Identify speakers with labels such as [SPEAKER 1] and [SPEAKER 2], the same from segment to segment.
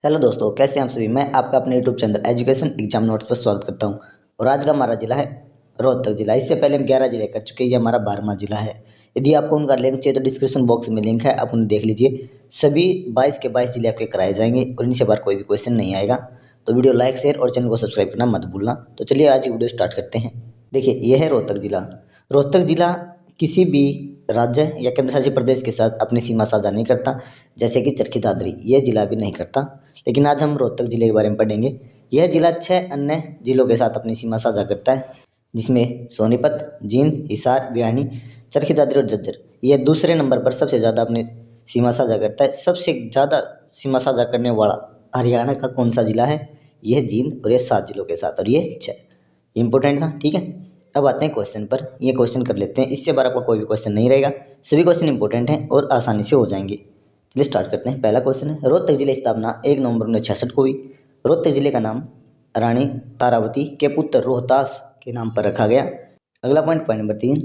[SPEAKER 1] Hello दोस्तों, कैसे हैं आप सभी। मैं आपका अपने YouTube channel education exam notes पर स्वागत करता हूं। और आज का हमारा जिला है रोहतक जिला। इससे पहले हम 11 जिले कर चुके हैं। ये हमारा 12वां जिला है। यदि आपको उनका लिंक चाहिए तो डिस्क्रिप्शन बॉक्स में लिंक है, आप उन्हें देख लीजिए। सभी 22 के 22 जिले आपके कराए जाएंगे और इनसे बार कोई भी क्वेश्चन नहीं आएगा। तो वीडियो लाइक शेयर और चैनल को सब्सक्राइब करना मत भूलना। तो चलिए आज की वीडियो स्टार्ट करते हैं। देखिए, यह है रोहतक जिला। रोहतक जिला किसी भी राज्य या केंद्र शासित प्रदेश के साथ अपनी सीमा साझा नहीं करता, जैसे कि चरखी दादरी यह जिला भी नहीं करता। लेकिन आज हम रोहतक जिले के बारे में पढ़ेंगे। यह जिला 6 अन्य जिलों के साथ अपनी सीमा साझा करता है, जिसमें सोनीपत, जींद, हिसार, भिवानी, चरखी दादरी और झज्जर। यह दूसरे नंबर पर सबसे ज़्यादा अपनी सीमा साझा करता है। सबसे ज़्यादा सीमा साझा करने वाला हरियाणा का कौन सा जिला है? यह जींद, और यह 7 जिलों के साथ, और ये 6। इंपॉर्टेंट था, ठीक है। अब आते हैं क्वेश्चन पर। ये क्वेश्चन कर लेते हैं, इससे बार आपका कोई भी क्वेश्चन नहीं रहेगा। सभी क्वेश्चन इंपॉर्टेंट हैं और आसानी से हो जाएंगे। चलिए स्टार्ट करते हैं। पहला क्वेश्चन है, रोहतक जिले की स्थापना 1 नवंबर 1966 को हुई। रोहतक जिले का नाम रानी तारावती के पुत्र रोहतास के नाम पर रखा गया। अगला पॉइंट नंबर 3,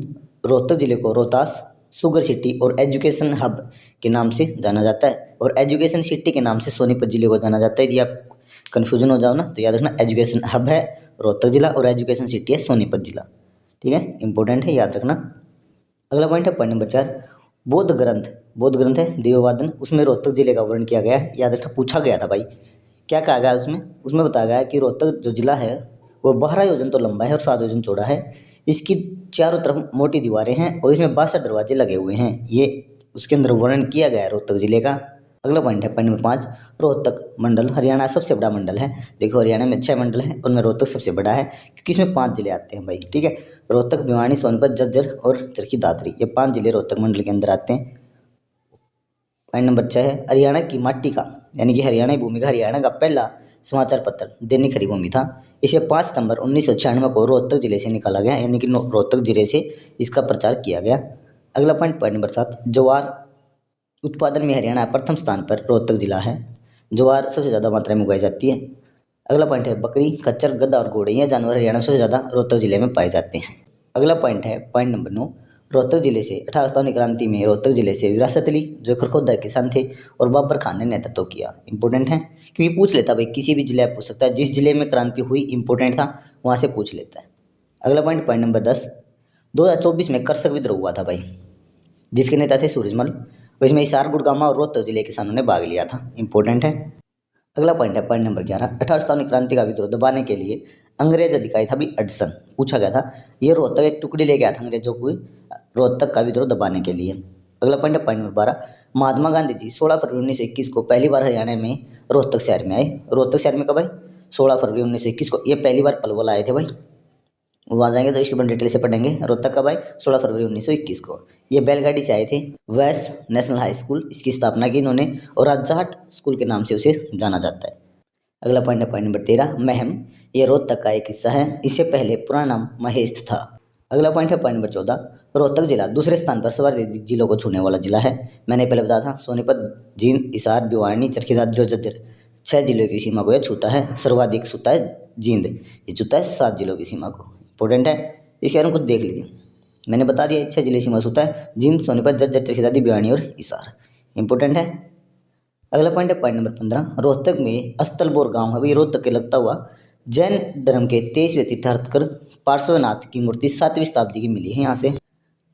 [SPEAKER 1] रोहतक जिले को रोहतास शुगर सिटी और एजुकेशन हब के नाम से जाना जाता है, और एजुकेशन सिटी के नाम से सोनीपत जिले को जाना जाता है। यदि आप कन्फ्यूजन हो जाओ ना तो याद रखना, एजुकेशन हब है रोहतक जिला और एजुकेशन सिटी है सोनीपत जिला। ठीक है, इंपॉर्टेंट है, याद रखना। अगला पॉइंट है पॉइंट नंबर 4, बौद्ध ग्रंथ है देववादन, उसमें रोहतक जिले का वर्णन किया गया है। याद रखना, पूछा गया था भाई, क्या कहा गया उसमें? उसमें बताया गया है कि रोहतक जो जिला है वो 12 योजन तो लंबा है और 7 योजन चौड़ा है। इसकी चारों तरफ मोटी दीवारें हैं और इसमें 62 दरवाजे लगे हुए हैं। ये उसके अंदर वर्णन किया गया है रोहतक जिले का। अगला पॉइंट है पॉइंट नंबर 5, रोहतक मंडल हरियाणा सबसे बड़ा मंडल है। देखो, हरियाणा में 6 मंडल है, उनमें रोहतक सबसे बड़ा है क्योंकि इसमें 5 जिले आते हैं भाई। ठीक है, रोहतक, भिवानी, सोनीपत, झज्जर और चरखी दादरी, ये 5 जिले रोहतक मंडल के अंदर आते हैं। पॉइंट नंबर 6 है, हरियाणा की माटी का, यानी कि हरियाणा की भूमि का हरियाणा का पहला समाचार पत्र दैनिक हरिभूमि था। इसे 5 सितंबर 1996 को रोहतक जिले से निकाला गया, यानी कि रोहतक जिले से इसका प्रचार किया गया। अगला पॉइंट नंबर 7, ज्वार उत्पादन में हरियाणा प्रथम स्थान पर रोहतक जिला है। ज्वार सबसे ज़्यादा मात्रा में उगाई जाती है। अगला पॉइंट है, बकरी, खच्चर, गधा और घोड़े, ये जानवर हरियाणा में सबसे ज़्यादा रोहतक जिले में पाए जाते हैं। अगला पॉइंट है पॉइंट नंबर 9, रोहतक जिले से 1857 क्रांति में रोहतक जिले से विरासत ली, जो खरखोदा किसान थे और बाबर खान ने नेतृत्व किया। इंपॉर्टेंट है क्योंकि पूछ लेता भाई, किसी भी जिले पूछ सकता है, जिस जिले में क्रांति हुई इंपॉर्टेंट था वहाँ से पूछ लेता है। अगला पॉइंट नंबर 10, 2024 में कर्षक विद्रोह हुआ था भाई, जिसके नेता थे सूरजमल। इसमें हिसार, गुड़गामा और रोहतक जिले के किसानों ने भाग लिया था। इंपॉर्टेंट है। अगला पॉइंट है पॉइंट नंबर 11, 1857 क्रांति का विद्रोह दबाने के लिए अंग्रेज अधिकारी था भी अडसन, पूछा गया था। ये रोहतक एक टुकड़ी ले गया था अंग्रेजों को रोहतक का विद्रोह दबाने के लिए। अगला पॉइंट है पॉइंट नंबर 12, महात्मा गांधी जी 16 फरवरी 1921 को पहली बार हरियाणा में रोहतक शहर में आए। रोहतक शहर में कब आए? 16 फरवरी 1921 को। ये पहली बार पलवल आए थे भाई, वहाँ जाएंगे तो इसके बारे में डिटेल से पढ़ेंगे। रोहतक कब आए? 16 फरवरी 1921 को। ये बैलगाड़ी से आए थे। वैस नेशनल हाई स्कूल, इसकी स्थापना की इन्होंने, और राजाहट स्कूल के नाम से उसे जाना जाता है। अगला पॉइंट है पॉइंट नंबर 13, महम, ये रोहतक का एक हिस्सा है। इससे पहले पुराना नाम महेश था। अगला पॉइंट है पॉइंट नंबर 14, रोहतक जिला दूसरे स्थान पर सवार जिलों को छूने वाला जिला है। मैंने पहले बताया था, सोनीपत, जींद, हिसार, भिवानी, चरखी दादरी और झज्जर 6 जिलों की सीमा को यह छूता है। सर्वाधिक छूता है जींद, ये छूता है 7 जिलों की सीमा को। इंपॉर्टेंट है, इसके बारे में कुछ देख लीजिए। मैंने बता दिया, 6 जिले सीमा छूता है, जींद, सोनीपत, झज्जर, चरखी दादरी, भिवानी और हिसार। इंपॉर्टेंट है। अगला पॉइंट है पॉइंट नंबर 15, रोहतक में अस्तलबोर गांव है, रोहतक के लगता हुआ। जैन धर्म के 23वें तीर्थंकर पार्श्वनाथ की मूर्ति 7वीं शताब्दी की मिली है यहाँ से।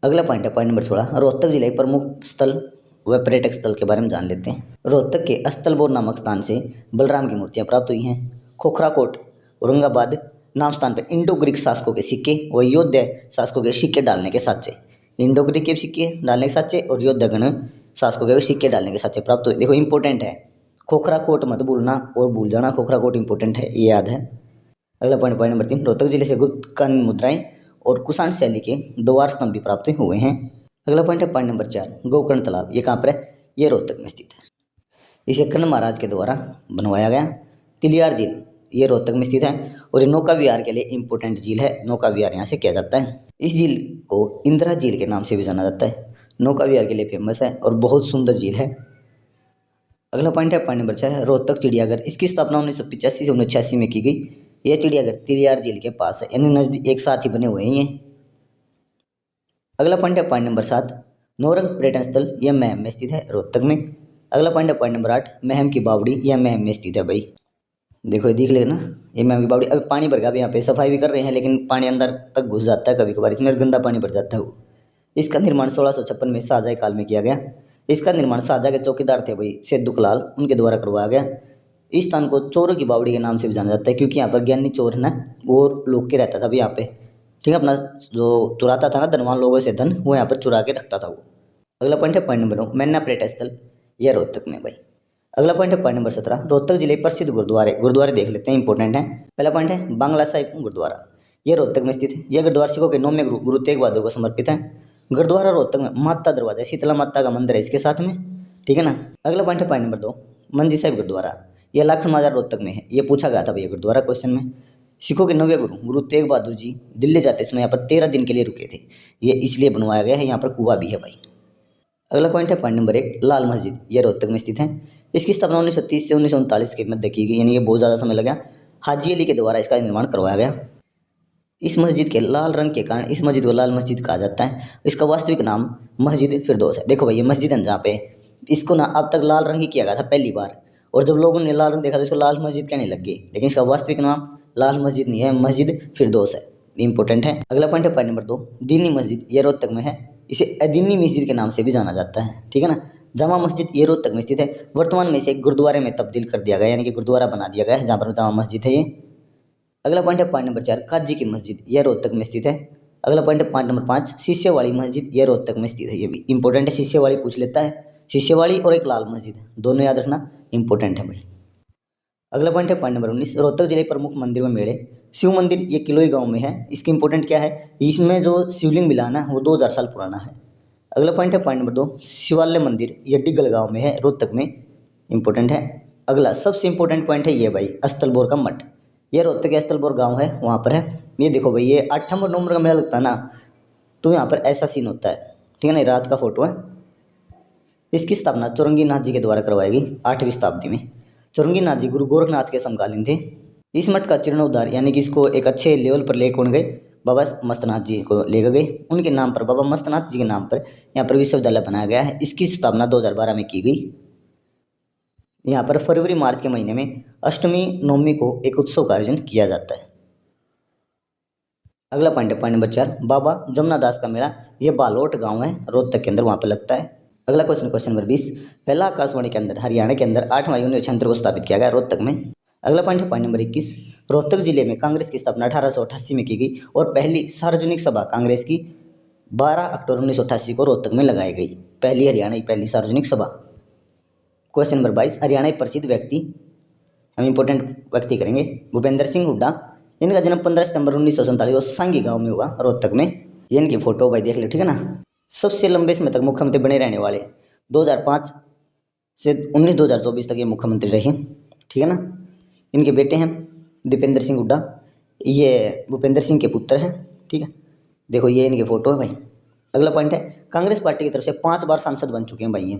[SPEAKER 1] अगला पॉइंट है पॉइंट नंबर 16, रोहतक जिले के प्रमुख स्थल व पर्यटक स्थल के बारे में जान लेते हैं। रोहतक के अस्तलबोर नामक स्थान से बलराम की मूर्तियाँ प्राप्त हुई हैं। खोखरा कोट औरंगाबाद नाम स्थान पर इंडो ग्रीक शासकों के सिक्के व योद्धा शासकों के सिक्के डालने के साक्ष्य, इंडो ग्रीक के सिक्के डालने के साक्ष्य और योद्धागण शासकों के सिक्के डालने के साक्ष्य प्राप्त हुए। देखो इंपॉर्टेंट है, खोखरा कोट मत भूलना और भूल जाना, खोखरा कोट इंपॉर्टेंट है, ये याद है। अगला पॉइंट पॉइंट नंबर 3, रोहतक जिले से गुप्त कालीन मुद्राएं और कुषाण शैली के द्वार स्तंभ भी प्राप्त हुए हैं। अगला पॉइंट है पॉइंट नंबर 4, गोकर्ण तालाब, ये कहाँ पर है? ये रोहतक में स्थित है। इसे कर्ण महाराज के द्वारा बनवाया गया। तिलियार झील, ये रोहतक में स्थित है और ये नौका विहार के लिए इंपॉर्टेंट झील है। नौका विहार यहाँ से किया जाता है। इस झील को इंदिरा झील के नाम से भी जाना जाता है। नौका विहार के लिए फेमस है और बहुत सुंदर झील है। अगला पॉइंट है पॉइंट नंबर 6, रोहतक चिड़ियाघर, इसकी स्थापना 1985 से 1986 में की गई। यह चिड़ियाघर तिलियार झील के पास है, यानी नजदीक एक साथ ही बने हुए हैं ये। अगला पॉइंट है पॉइंट नंबर 7, नौरंग पर्यटन स्थल, यह महम में स्थित है रोहतक में। अगला पॉइंट है पॉइंट नंबर 8, महम की बावड़ी यह महम में स्थित है भाई। देखो ये दिख लेना, ये महम की बावड़ी। अभी पानी भर गया, अभी यहाँ पे सफाई भी कर रहे हैं लेकिन पानी अंदर तक घुस जाता है कभी कभार, इसमें गंदा पानी भर जाता है वो। इसका निर्माण 1656 में शाहजहाँ काल में किया गया। इसका निर्माण शाहजहाँ के चौकीदार थे भाई सेद्दुकलाल, उनके द्वारा करवाया गया। इस स्थान को चोरों की बावड़ी के नाम से भी जाना जाता है क्योंकि यहाँ पर ज्ञानी चोर है ना, वो लुक के रहता था भाई यहाँ पे। ठीक है, अपना जो चुराता था ना धनवान लोगों से धन, वो यहाँ पर चुरा के रखता था वो। अगला पॉइंट है पॉइंट नंबर 9, मैना पर्यटन स्थल यह रोहतक में भाई। अगला पॉइंट है पॉइंट नंबर 17, रोहतक जिले प्रसिद्ध गुरुद्वारे देख लेते हैं, इंपॉर्टेंट है। पहला पॉइंट है बांग्ला साहिब गुरुद्वारा, यह रोहतक में स्थित है। यह गुरुद्वारा सिखों के 9वें गुरु तेग बहादुर को समर्पित है। गुरुद्वारा रोहतक में माता दरवाजा शीतला माता का मंदिर है इसके साथ में। ठीक है ना। अगला पॉइंट है पॉइंट नंबर 2, मंजी साहिब गुरुद्वारा, यह लाखन माजार रोहतक में है। यह पूछा गया था भैया गुरुद्वारा क्वेश्चन में। सिखों के 9वें गुरु तेग बहादुर जी दिल्ली जाते समय यहाँ पर 13 दिन के लिए रुके थे, ये इसलिए बनवाया गया है। यहाँ पर कुआं भी है भाई। अगला पॉइंट है पॉइंट नंबर 1, लाल मस्जिद, यह रोहतक में स्थित है। इसकी स्थापना 1930 से 1939 के मध्य की गई, यानी ये बहुत ज़्यादा समय लगा। हाजी अली के द्वारा इसका निर्माण करवाया गया। इस मस्जिद के लाल रंग के कारण इस मस्जिद को लाल मस्जिद कहा जाता है। इसका वास्तविक नाम मस्जिद फिरदौस है। देखो भाई ये मस्जिद है जहाँ पे, इसको ना अब तक लाल रंग ही किया गया था पहली बार, और जब लोगों ने लाल रंग देखा तो इसको लाल मस्जिद कहने लग गए, लेकिन इसका वास्तविक नाम लाल मस्जिद नहीं है, मस्जिद फिरदौस है। इंपॉर्टेंट है। अगला पॉइंट है पॉइंट नंबर 2, दीनी मस्जिद, यह रोहतक में है। इसे अदीनी मस्जिद के नाम से भी जाना जाता है। ठीक है ना। जामा मस्जिद ये रोहतक में स्थित है। वर्तमान में इसे एक गुरुद्वारे में तब्दील कर दिया गया, यानी कि गुरुद्वारा बना दिया गया है जहाँ पर जामा मस्जिद है ये। अगला पॉइंट है पॉइंट नंबर 4, काजी की मस्जिद, यह रोहतक में स्थित है। अगला पॉइंट है पॉइंट नंबर 5, शिष्यवाड़ी मस्जिद, यह रोहतक में स्थित है। ये भी इंपॉर्टेंट है, शिष्यवाड़ी पूछ लेता है। शिष्यवाड़ी और एक लाल मस्जिद, दोनों याद रखना, इंपॉर्टेंट है भाई। अगला पॉइंट है पॉइंट नंबर 19, रोहतक जिले प्रमुख मंदिर में मेले, शिव मंदिर ये किलोई गांव में है। इसकी इंपॉर्टेंट क्या है, इसमें जो शिवलिंग मिला ना वो 2000 साल पुराना है। अगला पॉइंट है पॉइंट नंबर 2, शिवालय मंदिर, ये डिगल गांव में है रोहतक में, इंपॉर्टेंट है। अगला सबसे इंपॉर्टेंट पॉइंट है ये भाई अस्तलबोर का मठ, ये रोहतक के अस्तलबोर गांव है वहाँ पर है। ये देखो भाई ये 8 और 9 का मेला लगता है ना, तो यहाँ पर ऐसा सीन होता है। ठीक है ना, रात का फोटो है। इसकी स्थापना चौरंगी नाथ जी के द्वारा करवाई गई 8वीं शताब्दी में। चौरंगी नाथ जी गुरु गोरखनाथ के समकालीन थे। इस मठ का जीर्णोद्धार यानी कि इसको एक अच्छे लेवल पर ले कौन गए, बाबा मस्तनाथ जी को लेकर गए। उनके नाम पर, बाबा मस्तनाथ जी के नाम पर यहाँ पर विश्वविद्यालय बनाया गया है। इसकी स्थापना 2012 में की गई। यहाँ पर फरवरी मार्च के महीने में अष्टमी नवमी को एक उत्सव का आयोजन किया जाता है। अगला पॉइंट है पॉइंट नंबर 4, बाबा जमुना दास का मेला, ये बालोट गांव है रोहतक के अंदर, वहाँ पर लगता है। अगला क्वेश्चन नंबर 20, पहला आकाशवाणी के अंदर हरियाणा के अंदर 8वां यूनियन क्षेत्र को स्थापित किया गया रोहतक में। अगला पॉइंट है पॉइंट नंबर 21, रोहतक जिले में कांग्रेस की स्थापना 1888 में की गई और पहली सार्वजनिक सभा कांग्रेस की 12 अक्टूबर 1988 को रोहतक में लगाई गई। पहली हरियाणा की पहली सार्वजनिक सभा। क्वेश्चन नंबर 22, हरियाणा के प्रसिद्ध व्यक्ति, हम इंपॉर्टेंट व्यक्ति करेंगे, भूपेंद्र सिंह हुड्डा। इनका जन्म 15 सितंबर 1947 को सांगी गांव में हुआ रोहतक में। ये इनकी फोटो भाई देख लो। ठीक है ना। सबसे लंबे समय तक मुख्यमंत्री बने रहने वाले, 2005 से 2024 तक ये मुख्यमंत्री रहे। ठीक है ना। इनके बेटे हैं दीपेंद्र सिंह हुड्डा, ये भूपेंद्र सिंह के पुत्र हैं। ठीक है, देखो ये इनके फोटो है भाई। अगला पॉइंट है, कांग्रेस पार्टी की तरफ से 5 बार सांसद बन चुके हैं भाई ये,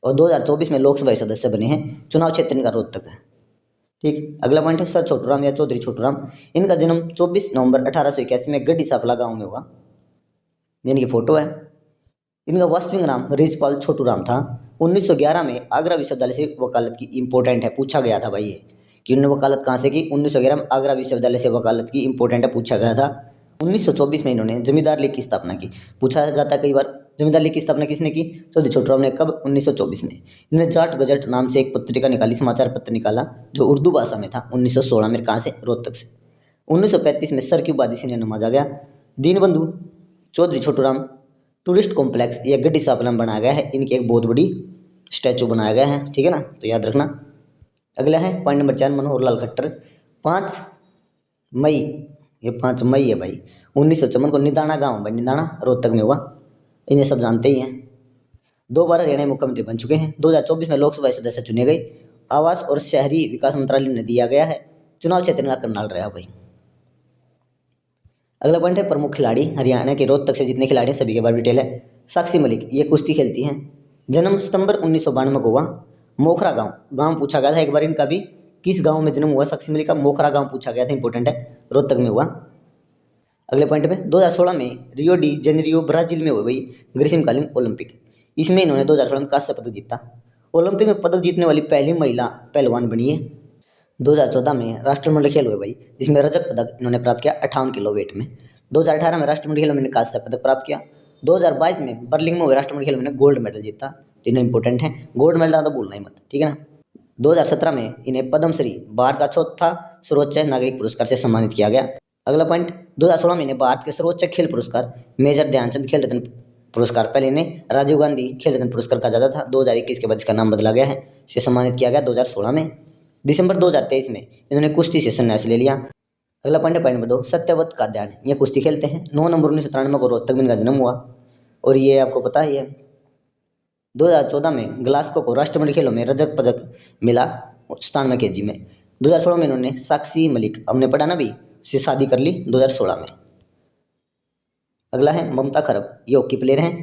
[SPEAKER 1] और 2024 में लोकसभा सदस्य बने हैं। चुनाव क्षेत्र इनका रोहतक है। ठीक। अगला पॉइंट है सर छोटूराम या चौधरी छोटूराम। इनका जन्म 24 नवंबर 1881 में गड्डी सापला गाँव में हुआ। इनकी फोटो है। इनका वास्तविक नाम रिजपाल छोटूराम था। 1911 में आगरा विश्वविद्यालय से वकालत की, इंपॉर्टेंट है, पूछा गया था भाई ये कि उन्होंने वकालत कहाँ से की। 1911 में आगरा विश्वविद्यालय से वकालत की, इंपॉर्टेंट है, पूछा गया था। 1924 में इन्होंने जमींदार लीग की स्थापना की। पूछा जाता है कई बार, जमींदार लीग की स्थापना किसने की, चौधरी छोटूराम ने। कब, 1924 में। इन्होंने जाट गजट नाम से एक पत्रिका निकाली, समाचार पत्र निकाला जो उर्दू भाषा में था। 1916 में, कहाँ से, रोहतक से। 1935 में सर की उपाधि से इन्हें नवाजा गया। दीनबंधु चौधरी छोटूराम टूरिस्ट कॉम्प्लेक्स या गड्डी सापला में बनाया गया है। इनकी एक बहुत बड़ी स्टैचू बनाया गया है। ठीक है ना, तो याद रखना। अगला है पॉइंट नंबर 4, मनोहर लाल खट्टर। 5 मई, ये 5 मई है भाई 1954 को निदाना गांव भाई, निदाना रोहतक में हुआ। इन्हें सब जानते ही हैं। 2 बार हरियाणा मुख्यमंत्री बन चुके हैं। 2024 में लोकसभा सदस्य चुने गए। आवास और शहरी विकास मंत्रालय ने दिया गया है। चुनाव क्षेत्र का करनाल रहा भाई। अगला पॉइंट है प्रमुख खिलाड़ी, हरियाणा के रोहतक से जितने खिलाड़ी हैं सभी के बारे में डिटेल है। साक्षी मलिक, ये कुश्ती खेलती हैं। जन्म सितंबर 1992 को हुआ। मोखरा गांव पूछा गया था एक बार इनका भी, किस गांव में जन्म हुआ साक्षी मलिक का, मोखरा गांव पूछा गया था, इंपॉर्टेंट है, रोहतक में हुआ। अगले पॉइंट पे 2016 में रियो डी जेनेरियो ब्राजील में हुई ग्रीष्मकालीन ओलंपिक, इसमें इन्होंने 2016 में कांस्य पदक जीता। ओलंपिक में पदक जीतने वाली पहली महिला पहलवान बनी है। 2014 में राष्ट्रमंडल खेल हुए भाई, जिसमें रजत पदक इन्होंने प्राप्त किया 58 किलो वेट में। 2018 में राष्ट्रमंडल खेलों में कांस्य पदक प्राप्त किया। 2022 में बर्लिन में हुए राष्ट्रमंडल खेलों में गोल्ड मेडल जीता। तीनों इंपॉर्टेंट हैं, गोल्ड मेडल तो भूलना ही मत, ठीक है ना। 2017 में इन्हें पद्मश्री, भारत का चौथा सर्वोच्च नागरिक पुरस्कार से सम्मानित किया गया। अगला पॉइंट, 2016 में इन्हें भारत के सर्वोच्च खेल पुरस्कार मेजर ध्यानचंद खेल रत्न पुरस्कार, पहले इन्हें राजीव गांधी खेल रत्न पुरस्कार कहा जाता था। 2021 के बाद इसका नाम बदला गया है, इसे सम्मानित किया गया 2016 में। दिसंबर 2023 में इन्होंने कुश्ती से संन्यास ले लिया। अगला पॉइंट है पॉइंट नंबर 2, सत्यव्रत कात्यायन, ये कुश्ती खेलते हैं। 9 नवंबर 1993 को रोहतक में इनका जन्म हुआ और ये आपको पता ही है। 2014 में ग्लासगो को राष्ट्रमंडल खेलों में रजत पदक मिला 97 kg में। 2016 में इन्होंने साक्षी मलिक, हमने पढ़ा ना भी, से शादी कर ली 2016 में। अगला है ममता खरब, ये हॉकी प्लेयर हैं,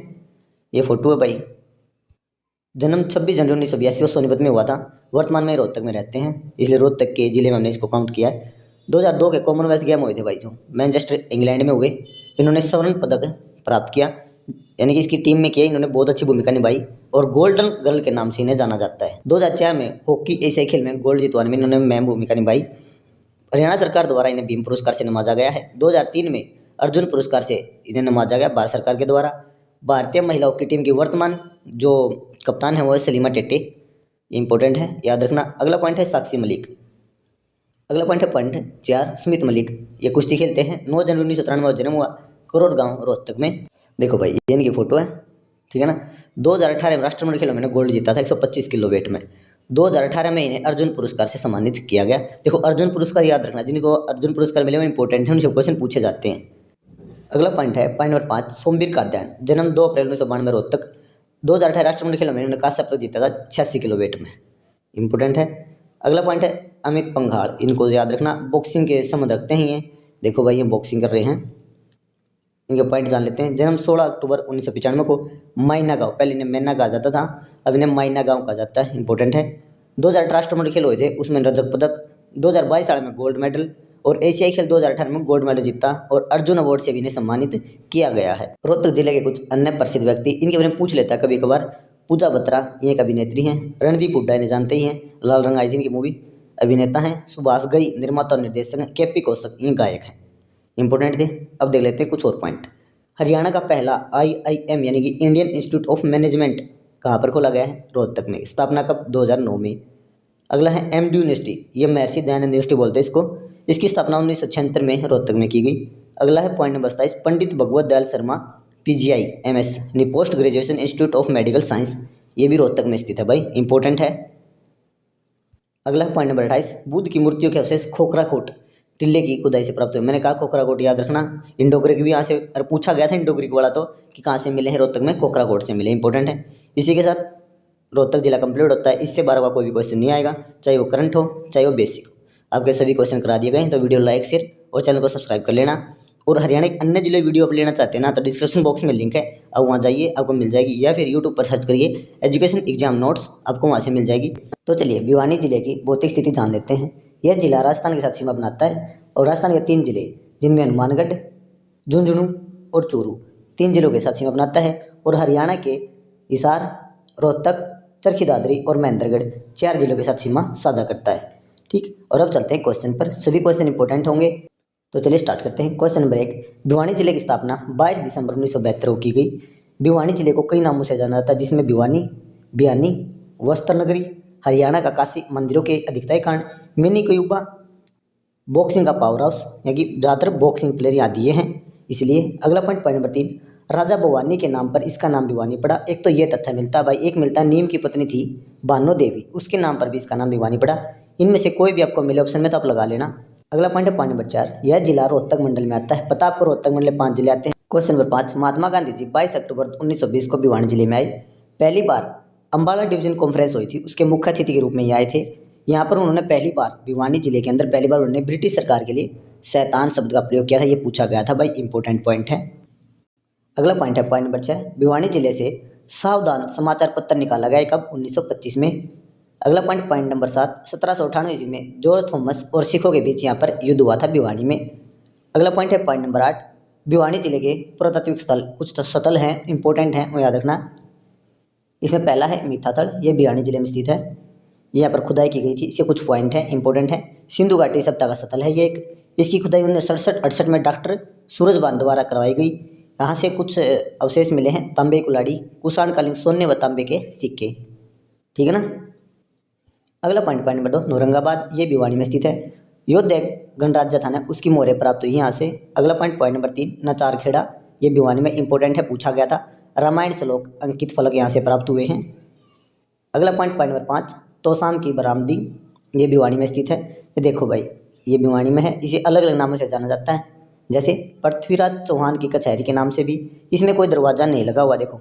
[SPEAKER 1] ये फोटो है भाई। जन्म 26 जनवरी 1982 को सोनीपत में हुआ था। वर्तमान में रोहतक में रहते हैं, इसलिए रोहतक के जिले में हमने इसको काउंट किया है। 2002 के कॉमनवेल्थ गेम हुए थे भाई, जो मैनचेस्टर इंग्लैंड में हुए। इन्होंने स्वर्ण पदक प्राप्त किया, यानी कि इसकी टीम में किया, इन्होंने बहुत अच्छी भूमिका निभाई और गोल्डन गर्ल के नाम से इन्हें जाना जाता है। 2004 में हॉकी एशियाई खेल में गोल्ड जितवाने में इन्होंने अहम भूमिका निभाई। हरियाणा सरकार द्वारा इन्हें भीम पुरस्कार से नवाजा गया है। 2003 में अर्जुन पुरस्कार से इन्हें नवाजा गया भारत सरकार के द्वारा। भारतीय महिला हॉकी टीम की वर्तमान जो कप्तान है वो है सलीमा टेटे, इंपॉर्टेंट है, याद रखना। अगला पॉइंट है साक्षी मलिक। अगला पॉइंट है पॉइंट 4, स्मित मलिक, ये कुश्ती खेलते हैं। 9 जनवरी 1993 में जन्म हुआ करोड़ गांव रोहतक में। देखो भाई, ये इनकी फोटो है, ठीक है ना। 2018 में राष्ट्रमंडल खेलों में गोल्ड जीता था 125 किलो वेट में। 2018 में इन्हें अर्जुन पुरस्कार से सम्मानित किया गया। देखो अर्जुन पुरस्कार याद रखना, जिनको अर्जुन पुरस्कार मिले वो इंपॉर्टेंट है, उनसे क्वेश्चन पूछे जाते हैं। अगला पॉइंट है पॉइंट नंबर 5, सोमवीर कात्यायन, जन्म 2 अप्रैल 1992 में रोहतक। 2018 राष्ट्रमंडल खेलों में इन्होंने कांस्य पदक जीता था 86 किलो वेट में, इंपॉर्टेंट है। अगला पॉइंट है अमित पंघाड़, इनको याद रखना, बॉक्सिंग के संबंध रखते हैं ये। देखो भाई ये बॉक्सिंग कर रहे हैं, इनके पॉइंट जान लेते हैं। जन्म 16 अक्टूबर 1995 को माइना गाँव, पहले इन्हें मैना कहा जाता था, अब इन्हें माइना गाँव कहा जाता है, इंपॉर्टेंट है। 2008 राष्ट्रमंडल खेल हुए थे, उसमें रजत पदक। 2022 साल में गोल्ड मेडल और एशियाई खेल 2018 में गोल्ड मेडल जीता और अर्जुन अवार्ड से भी इन्हें सम्मानित किया गया है। रोहतक जिले के कुछ अन्य प्रसिद्ध व्यक्ति, इनके बारे में पूछ लेता है कभी कभार। पूजा बत्रा, ये एक अभिनेत्री हैं। रणदीप हुड्डा, इन्हें जानते ही हैं, लाल रंग आई थी इनकी मूवी, अभिनेता हैं। सुभाष घई, निर्माता और निर्देशक हैं। केपी कौशिक, ये गायक हैं, इंपॉर्टेंट थे। अब देख लेते हैं कुछ और पॉइंट। हरियाणा का पहला IIM यानी कि इंडियन इंस्टीट्यूट ऑफ मैनेजमेंट कहाँ पर खोला गया है? रोहतक में। स्थापना कब? 2009 में। अगला है MD यूनिवर्सिटी, ये महर्षि दयानंद यूनिवर्सिटी बोलते हैं इसको। इसकी स्थापना 1976 में रोहतक में की गई। अगला है point number 27, Pandit Bhagwat Dayal Sharma PGI MS यानी post graduation institute of medical science, ये भी रोहतक में स्थित है भाई, इंपॉर्टेंट है। अगला है पॉइंट नंबर 28, बुद्ध की मूर्तियों के अवशेष खोखरा कोट टिल्ले की खुदाई से प्राप्त हुए। मैंने कहा खोखरा कोट याद रखना, इंडो ग्रीक भी यहाँ से पूछा गया था, इंडो ग्रीक वाला तो, कि कहाँ से मिले हैं, रोहतक में खोखरा कोट से मिले, इंपॉर्टेंट है। इसी के साथ रोहतक जिला कंप्लीट होता है। इससे 12 का कोई भी क्वेश्चन नहीं आएगा, चाहे वो करंट हो चाहे वो बेसिक हो। आपके सभी क्वेश्चन करा दिए गए, तो वीडियो लाइक शेयर और चैनल को सब्सक्राइब कर लेना। और हरियाणा के अन्य जिले वीडियो आप लेना चाहते हैं ना, तो डिस्क्रिप्शन बॉक्स में लिंक है, अब वहाँ जाइए, आपको मिल जाएगी, या फिर यूट्यूब पर सर्च करिए एजुकेशन एग्जाम नोट्स, आपको वहाँ से मिल जाएगी। तो चलिए भिवानी जिले की भौतिक स्थिति जान लेते हैं। यह जिला राजस्थान के साथ सीमा बनाता है और राजस्थान के 3 जिले, जिनमें हनुमानगढ़, झुंझुनू और चूरू, 3 जिलों के साथ सीमा बनाता है। और हरियाणा के हिसार, रोहतक, चरखी दादरी और महेंद्रगढ़ 4 जिलों के साथ सीमा साझा करता है। ठीक, और अब चलते हैं क्वेश्चन पर। सभी क्वेश्चन इंपॉर्टेंट होंगे, तो चलिए स्टार्ट करते हैं। क्वेश्चन नंबर 1, भिवानी जिले की स्थापना 22 दिसंबर 1972 को की गई। भिवानी जिले को कई नामों से जाना जाता है, जिसमें भिवानी, भियानी, वस्त्र नगरी, हरियाणा का काशी, मंदिरों के अधिकताई कांड, मिनी कयूबा, बॉक्सिंग का पावर हाउस, यानी कि ज़्यादातर बॉक्सिंग प्लेयर यहाँ दिए हैं, इसलिए। अगला पॉइंट नंबर 3, राजा भवानी के नाम पर इसका नाम भिवानी पड़ा। एक तो ये तथ्य मिलता है भाई, एक मिलता है नीम की पत्नी थी भानो देवी, उसके नाम पर भी इसका नाम भिवानी पड़ा। इनमें से कोई भी आपको मिले ऑप्शन में तो आप लगा लेना। अगला पॉइंट है पॉइंट नंबर 4, यह जिला रोहतक मंडल में आता है। पता आपको रोहतक मंडल में 5 जिले आते हैं। क्वेश्चन नंबर 5, महात्मा गांधी जी 22 अक्टूबर 1920 को भिवानी जिले में आए। पहली बार अम्बाला डिवीजन कॉन्फ्रेंस हुई थी, उसके मुख्य अतिथि के रूप में ये आए थे। यहाँ पर उन्होंने पहली बार भिवानी जिले के अंदर पहली बार उन्होंने ब्रिटिश सरकार के लिए शैतान शब्द का प्रयोग किया था, ये पूछा गया था भाई, इंपॉर्टेंट पॉइंट है। अगला पॉइंट है पॉइंट नंबर 6, भिवानी जिले से सावधान समाचार पत्र निकाला गया कब? 1925 में। अगला पॉइंट पॉइंट नंबर 7, 1798 ईस्वी में जॉर्ज थॉमस और सिखों के बीच यहाँ पर युद्ध हुआ था भिवानी में। अगला पॉइंट है पॉइंट नंबर 8, भिवानी जिले के पुरातात्विक स्थल कुछ स्थल हैं, इंपॉर्टेंट हैं, वो याद रखना। इसमें पहला है मीठाथड़, ये भिवानी जिले में स्थित है। यहाँ पर खुदाई की गई थी, इसके कुछ पॉइंट हैं, इंपॉर्टेंट है। सिंधु घाटी सभ्यता का स्थल है ये एक। इसकी खुदाई 1967-68 में डॉक्टर सूरजबान द्वारा करवाई गई। यहाँ से कुछ अवशेष मिले हैं, तांबे की कुल्हाड़ी, कुषाणकालीन सोने व तांबे के सिक्के। ठीक है ना। अगला पॉइंट नंबर 2, औरंगाबाद, ये भिवानी में स्थित है। योद्धा गणराज्य था ना, उसकी मोहरें प्राप्त हुई यहाँ से। अगला पॉइंट नंबर 3, नचारखेड़ा, ये भिवानी में इंपॉर्टेंट है, पूछा गया था। रामायण श्लोक अंकित फलक यहाँ से प्राप्त हुए हैं। अगला पॉइंट नंबर 5, तोशाम की बरामदी, ये भिवानी में स्थित है। ये देखो भाई, ये भिवानी में है। इसे अलग अलग नामों से जाना जाता है, जैसे पृथ्वीराज चौहान की कचहरी के नाम से भी। इसमें कोई दरवाज़ा नहीं लगा हुआ, देखो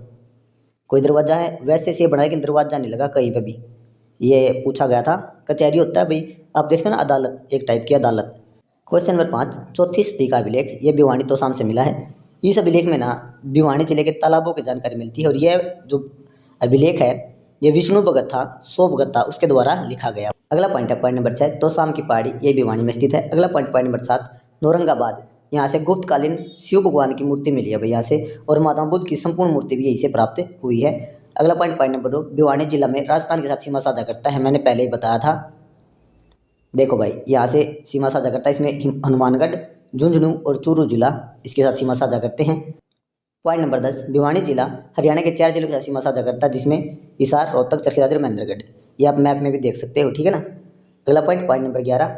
[SPEAKER 1] कोई दरवाज़ा है वैसे से बना, लेकिन दरवाज़ा नहीं लगा कहीं पे भी। ये पूछा गया था। कचहरी होता है भाई, आप देखते हो ना, अदालत, एक टाइप की अदालत। क्वेश्चन नंबर 5, चौथी सदी का अभिलेख, ये भिवानी तोशाम से मिला है। इस अभिलेख में ना भिवानी जिले के तालाबों की जानकारी मिलती है, और यह जो अभिलेख है ये विष्णु भगत था, सो भगत था, उसके द्वारा लिखा गया। अगला पॉइंट है पॉइंट नंबर 6, तोशाम की पहाड़ी, ये भिवानी में स्थित है। अगला पॉइंट नंबर 7, औरंगाबाद, यहाँ से गुप्तकालीन शिव भगवान की मूर्ति मिली है भाई यहाँ से, और महात्मा बुद्ध की संपूर्ण मूर्ति भी यहीं से प्राप्त हुई है। अगला पॉइंट नंबर 2, भिवानी जिला में राजस्थान के साथ सीमा साझा करता है, मैंने पहले ही बताया था। देखो भाई, यहाँ से सीमा साझा करता है, इसमें हनुमानगढ़, झुंझुनू और चूरू जिला इसके साथ सीमा साझा करते हैं। पॉइंट नंबर 10, भिवानी जिला हरियाणा के 4 जिलों के साथ सीमा साझा करता है, जिसमें हिसार, रोहतक, चरखी दादरी और महेंद्रगढ़। ये आप मैप में भी देख सकते हो। ठीक है ना। अगला पॉइंट नंबर 11,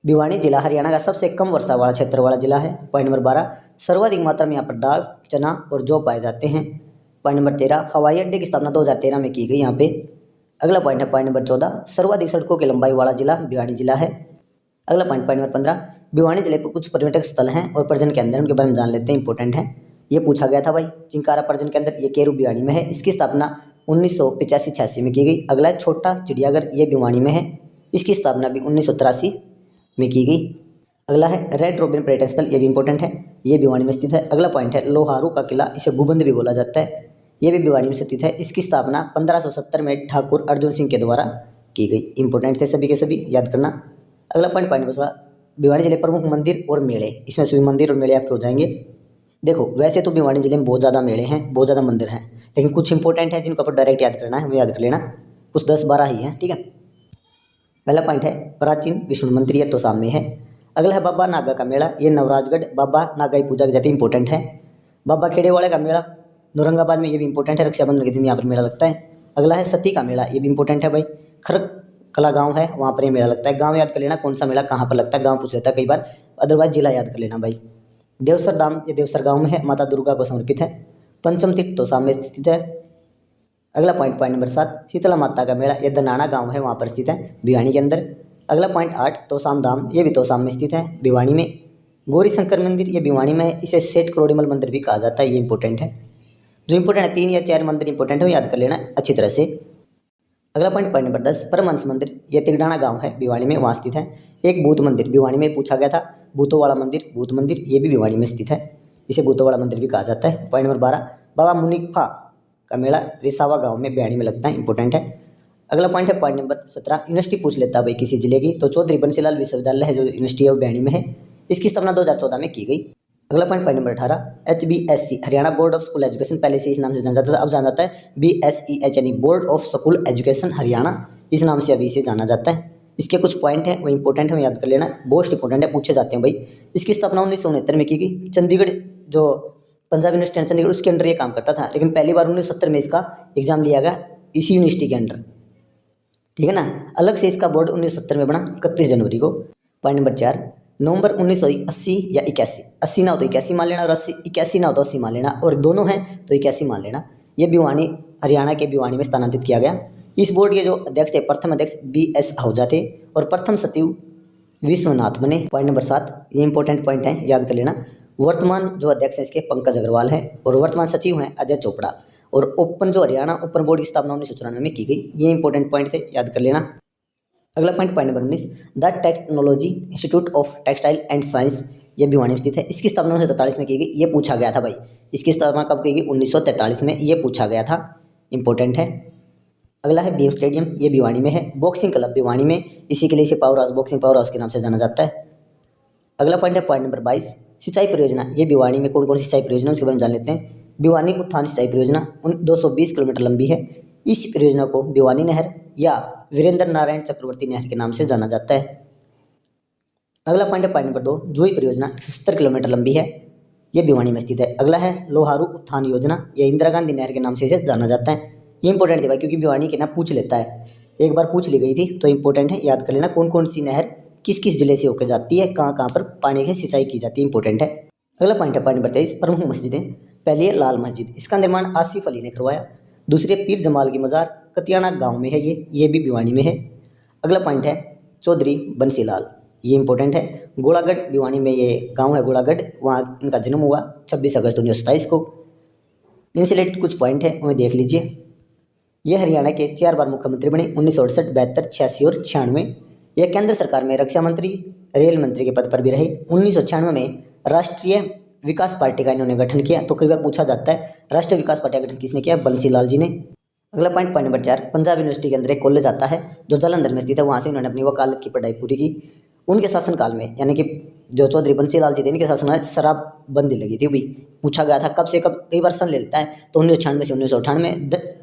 [SPEAKER 1] भिवानी जिला हरियाणा का सबसे कम वर्षा वाला क्षेत्र वाला जिला है। पॉइंट नंबर 12, सर्वाधिक मात्रा में यहाँ पर दाल, चना और जौ पाए जाते हैं। पॉइंट नंबर 13, हवाई अड्डे की स्थापना 2013 में की गई यहाँ पे। अगला पॉइंट है पॉइंट नंबर 14, सर्वाधिक सड़कों की लंबाई वाला जिला भिवानी जिला है। अगला पॉइंट नंबर 15, भिवानी जिले पर कुछ पर्यटक स्थल हैं और पर्यटन केंद्र, उनके बारे में जान लेते हैं, इंपॉर्टेंट है। ये पूछा गया था भाई। चिंकारा पर्यटन केंद्र, ये केरू भिवानी में है, इसकी स्थापना 1985-86 में की गई। अगला है छोटा चिड़ियाघर, ये भिवानी में है, इसकी स्थापना भी 1983 में की गई। अगला है रेड रॉबिन पर्यटन स्थल, ये भी इंपॉर्टेंट है, ये भिवानी में स्थित है। अगला पॉइंट है लोहारू का किला, इसे गुबंद भी बोला जाता है, ये भी भिवानी में स्थित है, इसकी स्थापना 1570 में ठाकुर अर्जुन सिंह के द्वारा की गई। इंपॉर्टेंट थे सभी के सभी, याद करना। अगला पॉइंट नंबर 16, भिवानी जिले प्रमुख मंदिर और मेले, इसमें सभी मंदिर और मेले आपके हो जाएंगे। देखो वैसे तो भिवानी जिले में बहुत ज़्यादा मेले हैं, बहुत ज़्यादा मंदिर हैं, लेकिन कुछ इंपॉर्टेंट है जिनको आपको डायरेक्ट याद करना है, वो याद कर लेना, कुछ 10-12 ही हैं। ठीक है। पहला पॉइंट है प्राचीन विष्णु मंदिर, ये तोशाम में है। अगला है बाबा नागा का मेला, ये नवराजगढ़ बाबा नागा की पूजा की जाती है, इंपॉर्टेंट है। बाबा खेड़ेवाड़े का मेला औरंगाबाद में, ये भी इंपॉर्टेंट है, रक्षाबंधन के दिन यहाँ पर मेला लगता है। अगला है सती का मेला, ये भी इंपॉर्टेंट है भाई, खरक कला गांव है, वहाँ पर ये मेला लगता है। गांव याद कर लेना, कौन सा मेला कहाँ पर लगता है, गांव पूछ लेता है कई बार, अदरवाइज जिला याद कर लेना भाई। देवसर धाम, ये देवसर गांव में है, माता दुर्गा को समर्पित है। पंचम तीर्थ तोशाम में स्थित है। अगला पॉइंट नंबर 7, शीतला माता का मेला, ये दनाना गांव है, वहाँ पर स्थित है, भिवानी के अंदर। अगला पॉइंट 8, तोशाम धाम, ये भी तोशाम में स्थित है, भिवानी में। गौरी शंकर मंदिर, ये भिवानी में है, इसे सेठ करोड़ीमल मंदिर भी कहा जाता है, ये इंपॉर्टेंट है। जो इंपॉर्टेंट है 3 या 4 मंदिर इंपॉर्टेंट है, वो याद कर लेना अच्छी तरह से। अगला पॉइंट नंबर 10, परमहंस मंदिर, ये तिगडाना गांव है, भिवानी में, वहाँ स्थित है। एक भूत मंदिर, भिवानी में पूछा गया था, भूतों वाला मंदिर, भूत मंदिर, ये भी भिवानी में स्थित है, इसे भूतों वाला मंदिर भी कहा जाता है। पॉइंट नंबर 12, बाबा मुनिफा का मेला रिसावा गांव में, भिवानी में लगता है, इंपॉर्टेंट है। अगला पॉइंट है पॉइंट नंबर 17, यूनिवर्सिटी पूछ लेता है भाई किसी जिले की, तो चौधरी बंसीलाल विश्वविद्यालय है जो यूनिवर्सिटी है, भिवानी में है, इसकी स्थापना 2014 में की गई। अगला point number 18, HBSC Haryana board of school education, पहले से इस नाम से जाना जाता था, अब जाना जाता है BSEH यानी board of school education Haryana, इस नाम से अभी इसे जाना जाता है। इसके कुछ पॉइंट हैं वो इंपॉर्टेंट है, वो याद कर लेना, मोस्ट इंपॉर्टेंट है, पूछे जाते हैं भाई। इसकी स्थापना 1969 में की गई। चंडीगढ़ जो पंजाब यूनिवर्सिटी है चंडीगढ़, उसके अंडर ये काम करता था, लेकिन पहली बार 1970 में इसका एग्जाम लिया गया इसी यूनिवर्सिटी के अंडर। ठीक है ना। अलग से इसका बोर्ड 1970 में बना, 31 जनवरी को। पॉइंट नंबर 4, नवंबर 1980 या 81, 80 ना हो तो 81 मान लेना, और 81 ना हो तो 80 मान लेना, और दोनों हैं तो 81 मान लेना। ये भिवानी, हरियाणा के भिवानी में स्थानांतरित किया गया। इस बोर्ड के जो अध्यक्ष थे, प्रथम अध्यक्ष BS आहूजा थे, और प्रथम सचिव विश्वनाथ बने। पॉइंट नंबर 7, ये इंपॉर्टेंट पॉइंट है, याद कर लेना। वर्तमान जो अध्यक्ष हैं इसके पंकज अग्रवाल है, और वर्तमान सचिव हैं अजय चोपड़ा। और ओपन जो हरियाणा ओपन बोर्ड की स्थापना 1994 में की गई। ये इंपॉर्टेंट पॉइंट थे, याद कर लेना। अगला point number 19, the technology institute of textile and science, ये भिवानी में स्थित है, इसकी स्थापना 1943 में की गई। ये पूछा गया था भाई, इसकी स्थापना कब की गई, 1943 में, ये पूछा गया था, इंपॉर्टेंट है। अगला है भीम स्टेडियम, ये भिवानी में है। बॉक्सिंग क्लब भिवानी में, इसी के लिए इसे power house, boxing power house के नाम से जाना जाता है। अगला पॉइंट है पॉइंट नंबर 22, सिंचाई परियोजना, ये भिवानी में कौन कौन सी सिंचाई परियोजना उसके बारे में जान लेते हैं। भिवानी उत्थान सिंचाई परियोजना 220 किलोमीटर लंबी है। इस परियोजना को भिवानी नहर या वीरेंद्र नारायण चक्रवर्ती नहर के नाम से जाना जाता है। अगला पॉइंट है पॉइंट नंबर 2, जुई परियोजना 170 किलोमीटर लंबी है। ये भिवानी में स्थित है। अगला है लोहारू उत्थान योजना, यह इंदिरा गांधी नहर के नाम से इसे जाना जाता है। ये इंपॉर्टेंट है भाई, क्योंकि भिवानी के ना पूछ लेता है, एक बार पूछ ली गई थी, तो इंपॉर्टेंट है, याद कर लेना कौन कौन सी नहर किस किस जिले से होकर जाती है, कहाँ कहाँ पर पानी की सिंचाई की जाती है, इंपॉर्टेंट है। अगला पॉइंट है पॉइंट नंबर 23, प्रमुख मस्जिदें। पहली है लाल मस्जिद, इसका निर्माण आसिफ अली ने करवाया। दूसरी है पीर जमाल की मज़ार, कतियाना गाँव में है, ये भी भिवानी में है। अगला पॉइंट है चौधरी बंसीलाल, ये इंपॉर्टेंट है। गोलागढ़ भिवानी में ये गांव है गोलागढ़, वहाँ इनका जन्म हुआ 26 अगस्त 1927 को। इनसे रिलेटेड कुछ पॉइंट है, उन्हें देख लीजिए। ये हरियाणा के 4 बार मुख्यमंत्री बने, 1968, 72, 86 और 96। यह केंद्र सरकार में रक्षा मंत्री, रेल मंत्री के पद पर भी रहे। 1996 में राष्ट्रीय विकास पार्टी का इन्होंने गठन किया। तो कई बार पूछा जाता है राष्ट्रीय विकास पार्टी का गठन किसने किया, बंसीलाल जी ने। अगला point point number 4, Punjab university के अंदर एक कॉलेज आता है जो जालंधर में स्थित है, वहाँ से इन्होंने अपनी वकालत की पढ़ाई पूरी की। उनके शासनकाल में, यानी कि जो चौधरी बंसीलाल जी थे, इनके शासनकाल में शराबबंदी लगी थी। भी पूछा गया था कब से कब, कई बार सन ले लेता है, तो 1996 से 1998,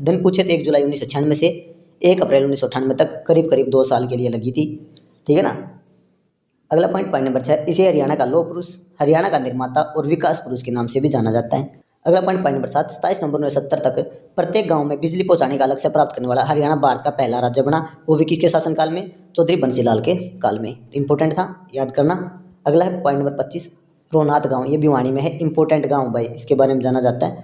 [SPEAKER 1] दिन पूछे तो 1 जुलाई 1996 से 1 अप्रैल 1998 तक, करीब करीब 2 साल के लिए लगी थी, ठीक है ना। अगला पॉइंट पॉइंट नंबर 6, इसे हरियाणा का लौह पुरुष, हरियाणा का निर्माता और विकास पुरुष के नाम से भी जाना जाता है। अगला पॉइंट पॉइंट नंबर 7, 27 नवंबर 1970 तक प्रत्येक गांव में बिजली पहुंचाने का लक्ष्य प्राप्त करने वाला हरियाणा भारत का पहला राज्य बना, वो भी किसके शासनकाल में, चौधरी बंसीलाल के काल में। इंपॉर्टेंट था, याद करना। अगला है पॉइंट नंबर 25, रोनाथ गांव, ये भिवानी में है, इंपॉर्टेंट गांव भाई, इसके बारे में जाना जाता है।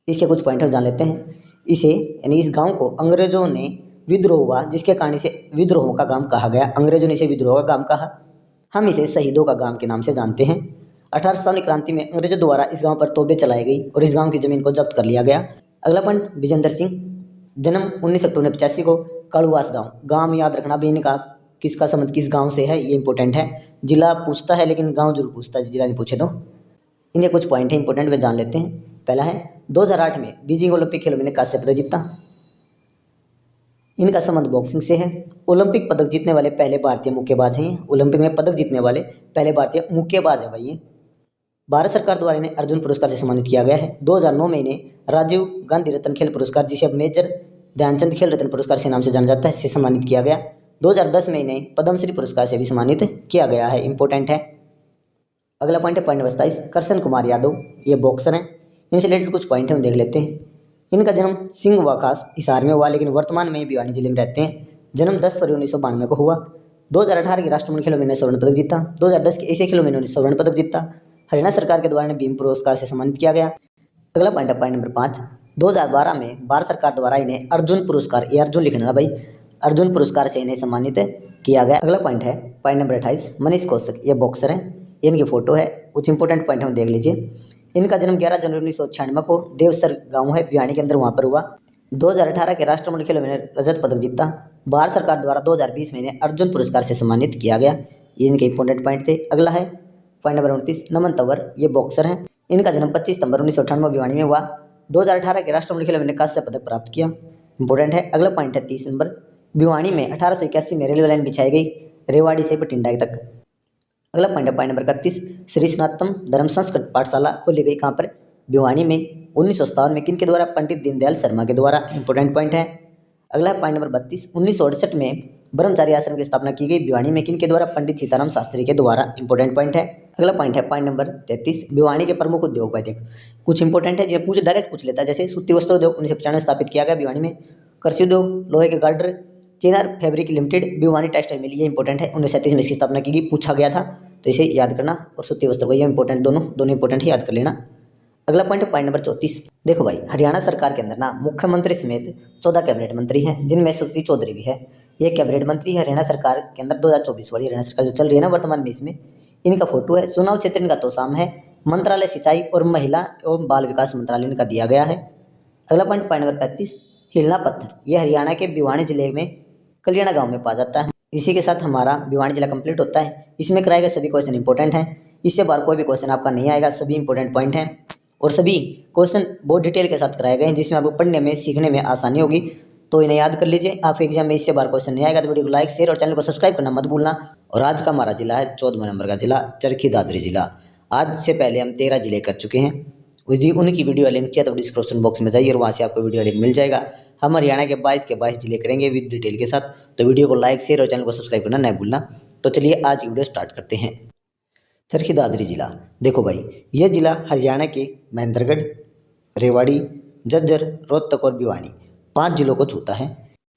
[SPEAKER 1] इसके कुछ पॉइंट हम जान लेते हैं। इसे यानी इस गाँव को अंग्रेजों ने विद्रोह हुआ, जिसके कारण इसे विद्रोहों का गाँव कहा गया। अंग्रेजों ने इसे विद्रोह का गाँव कहा, हम इसे शहीदों का गाँव के नाम से जानते हैं। 1857 क्रांति में अंग्रेजों द्वारा इस गांव पर तोपे चलाई गई और इस गांव की जमीन को जब्त कर लिया गया। अगला पॉइंट, विजेंद्र सिंह, जन्म 19 अक्टूबर 85 को, कालूवास गांव याद रखना भी, इनका किसका संबंध किस गांव से है, ये इंपॉर्टेंट है। जिला पूछता है लेकिन गांव जरूर पूछता है, जिला नहीं पूछे तो। इनके कुछ पॉइंट है इंपॉर्टेंट, वे जान लेते हैं। पहला है 2008 में बीजिंग ओलंपिक खेलों में कांस्य पदक जीता, इनका संबंध बॉक्सिंग से है। ओलंपिक पदक जीतने वाले पहले भारतीय मुक्केबाज हैं, ओलंपिक में पदक जीतने वाले पहले भारतीय मुक्केबाज है भाई ये। भारत सरकार द्वारा इन्हें अर्जुन पुरस्कार से सम्मानित किया गया है। 2009 में इन्हें राजीव गांधी रत्न खेल पुरस्कार, जिसे अब मेजर ध्यानचंद खेल रत्न पुरस्कार से नाम से जाना जाता है, से सम्मानित किया गया। 2010 में इन्हें पद्मश्री पुरस्कार से भी सम्मानित किया गया है, इंपॉर्टेंट है। अगला पॉइंट है पॉइंट नंबर 27, करसन कुमार यादव, ये बॉक्सर हैं। इनसे रिलेटेड कुछ पॉइंट हैं, देख लेते हैं। इनका जन्म सिंह वाखास हिसार में हुआ, लेकिन वर्तमान में भिवानी जिले में रहते हैं। जन्म 10 फरवरी 1992 को हुआ। 2018 के राष्ट्रमंडल खेलों में इन्होंने स्वर्ण पदक जीता। 2010 के एशियाई खेलों में इन्होंने स्वर्ण पदक जीता। हरियाणा सरकार के द्वारा इन्हें भीम पुरस्कार से सम्मानित किया गया। अगला पॉइंट है पॉइंट नंबर 5, 2012 में भारत सरकार द्वारा इन्हें अर्जुन पुरस्कार, ये अर्जुन लिखना भाई, अर्जुन पुरस्कार से इन्हें सम्मानित किया गया। अगला पॉइंट है पॉइंट नंबर 28, मनीष कौशिक, ये बॉक्सर हैं, इनकी फोटो है। कुछ इंपॉर्टेंट पॉइंट हम देख लीजिए। इनका जन्म 11 जनवरी 1996 को देवसर गांव है भिवानी के अंदर, वहाँ पर हुआ। 2018 के राष्ट्रमंडल खेलों में रजत पदक जीता। भारत सरकार द्वारा 2020 में इन्हें अर्जुन पुरस्कार से सम्मानित किया गया। ये इनके इंपॉर्टेंट पॉइंट थे। अगला है पॉइंट नंबर 29, नमन तंवर, ये बॉक्सर हैं। इनका जन्म 25 सितंबर 1998 भिवानी में हुआ। 2018 के राष्ट्रमंडल खेलों में कांस्य पदक प्राप्त किया, इंपॉर्टेंट है। अगला पॉइंट है 30 नंबर, भिवानी में 1881 में रेलवे लाइन बिछाई गई, रेवाड़ी से बठिंडा तक। अगला पॉइंट है पॉइंट नंबर 31, श्री स्नातम धर्म संस्कृत पाठशाला खोली गई कहाँ पर, भिवानी में। 1957 में किनके द्वारा, पंडित दीनदयाल शर्मा के द्वारा, इंपॉर्टेंट पॉइंट है। अगला है पॉइंट नंबर 32, 1968 में ब्रह्मचारी आश्रम की स्थापना की गई भिवानी में, किनके द्वारा, पंडित सीताराम शास्त्री के द्वारा, इंपॉर्टेंट पॉइंट है। अगला पॉइंट है पॉइंट नंबर 33, भिवानी के प्रमुख उद्योग भाई देख, कुछ इंपॉर्टेंट है, जो डायरेक्ट पूछ लेता है। जैसे सूती वस्त्र उद्योग 1995 स्थापित किया गया भिवानी में। कृषि उद्योग, लोहे के girder, Chinar fabric limited, Bhiwani textile mill, ये इंपॉर्टेंट है। 1937 में इसकी स्थापना की गई, पूछा गया था, तो इसे याद करना। और सूती वस्त्र को, ये इंपॉर्टेंट, दोनों इंपॉर्टेंट है, याद कर लेना। अगला पॉइंट है पॉइंट नंबर 34। देखो भाई, हरियाणा सरकार के अंदर ना मुख्यमंत्री समेत 14 कैबिनेट मंत्री हैं, जिनमें श्रुति चौधरी भी है। ये कैबिनेट मंत्री है हरियाणा सरकार के अंदर। 2024 वाली हरियाणा सरकार जो चल रही है ना वर्तमान में, इसमें इनका फोटो है। चुनाव क्षेत्र इनका तोसाम है। मंत्रालय सिंचाई और महिला एवं बाल विकास मंत्रालय इनका दिया गया है। अगला पॉइंट पॉइंट नंबर 35, हिलना पत्थर, ये हरियाणा के भिवानी जिले में कलियाना गाँव में पाया जाता है। इसी के साथ हमारा भिवानी जिला कंप्लीट होता है। इसमें कराए गए सभी क्वेश्चन इंपॉर्टेंट हैं, इससे बाहर कोई भी क्वेश्चन आपका नहीं आएगा, सभी इंपॉर्टेंट पॉइंट हैं और सभी क्वेश्चन बहुत डिटेल के साथ कराए गए हैं, जिसमें आपको पढ़ने में सीखने में आसानी होगी। तो इन्हें याद कर लीजिए, आपके एग्जाम में इससे बाहर क्वेश्चन नहीं आएगा। तो वीडियो को लाइक, शेयर और चैनल को सब्सक्राइब करना मत भूलना। और आज का हमारा जिला है 14वां नंबर का जिला, चरखी दादरी जिला। आज से पहले हम 13 जिले कर चुके हैं यदि उनकी वीडियो लिंक चाहिए तो डिस्क्रिप्शन बॉक्स में जाइए और वहाँ से आपको वीडियो लिंक मिल जाएगा। हम हरियाणा के 22 के 22 जिले करेंगे विद डिटेल के साथ। तो वीडियो को लाइक शेयर और चैनल को सब्सक्राइब करना नहीं भूलना। तो चलिए आज की वीडियो स्टार्ट करते हैं। चरखी दादरी जिला, देखो भाई, यह जिला हरियाणा के महेंद्रगढ़, रेवाड़ी, झज्जर, रोहतक और भिवानी 5 जिलों को छूता है।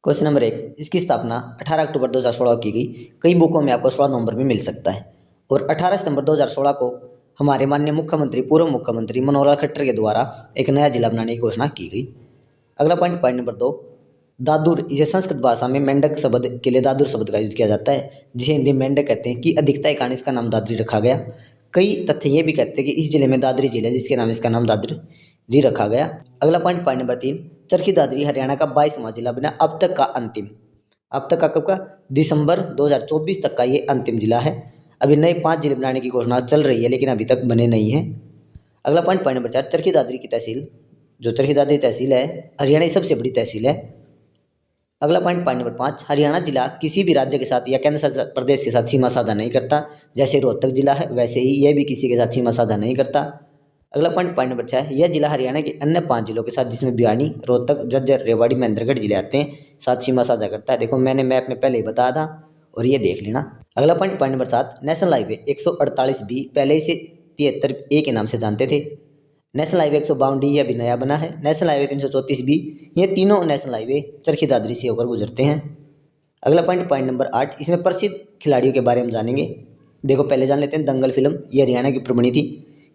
[SPEAKER 1] क्वेश्चन नंबर 1, इसकी स्थापना 18 अक्टूबर 2016 की गई। कई बुकों में आपको 16 नवंबर में मिल सकता है। और 18 सितंबर 2016 को हमारे माननीय मुख्यमंत्री, पूर्व मुख्यमंत्री मनोहर लाल खट्टर के द्वारा एक नया जिला बनाने की घोषणा की गई। अगला पॉइंट नंबर 2, दादुर, इसे संस्कृत भाषा में मेंढक शब्द के लिए दादुर शब्द का यूज किया जाता है, जिसे हिंदी में मेंढक कहते हैं, कि अधिकता के कारण इसका नाम दादरी रखा गया। कई तथ्य ये भी कहते हैं कि इस जिले में दादरी जिला है, जिसके नाम इसका नाम दादरी रखा गया। अगला पॉइंट नंबर 3, चरखी दादरी हरियाणा का 22वां जिला बना। अब तक का अंतिम, अब तक का कब का, दिसंबर 2024 तक का ये अंतिम जिला है। अभी नए 5 जिले बनाने की घोषणा चल रही है, लेकिन अभी तक बने नहीं हैं। अगला पॉइंट नंबर 4, चरखी दादरी की तहसील, जो चरखी दादरी तहसील है हरियाणा की सबसे बड़ी तहसील है। अगला पॉइंट नंबर 5, हरियाणा जिला किसी भी राज्य के साथ या केंद्र शासित प्रदेश के साथ सीमा साझा नहीं करता। जैसे रोहतक जिला है वैसे ही यह भी किसी के साथ सीमा साझा नहीं करता। अगला पॉइंट नंबर 6, यह जिला हरियाणा के अन्य 5 जिलों के साथ, जिसमें भिवानी, रोहतक, झज्जर, रेवाड़ी, महेंद्रगढ़ जिले आते हैं, साथ सीमा साझा करता है। देखो मैंने मैप में पहले ही बताया था और ये देख लेना। अगला point number 7, national highway 148B पहले इसे 73A के नाम से जानते थे। नेशनल हाईवे 152D यह भी नया बना है। नेशनल हाईवे 334B, ये तीनों नेशनल हाईवे चरखी दादरी से होकर गुजरते हैं। अगला पॉइंट नंबर 8, इसमें प्रसिद्ध खिलाड़ियों के बारे में जानेंगे। देखो पहले जान लेते हैं दंगल फिल्म, ये हरियाणा की ऊपर बनी थी,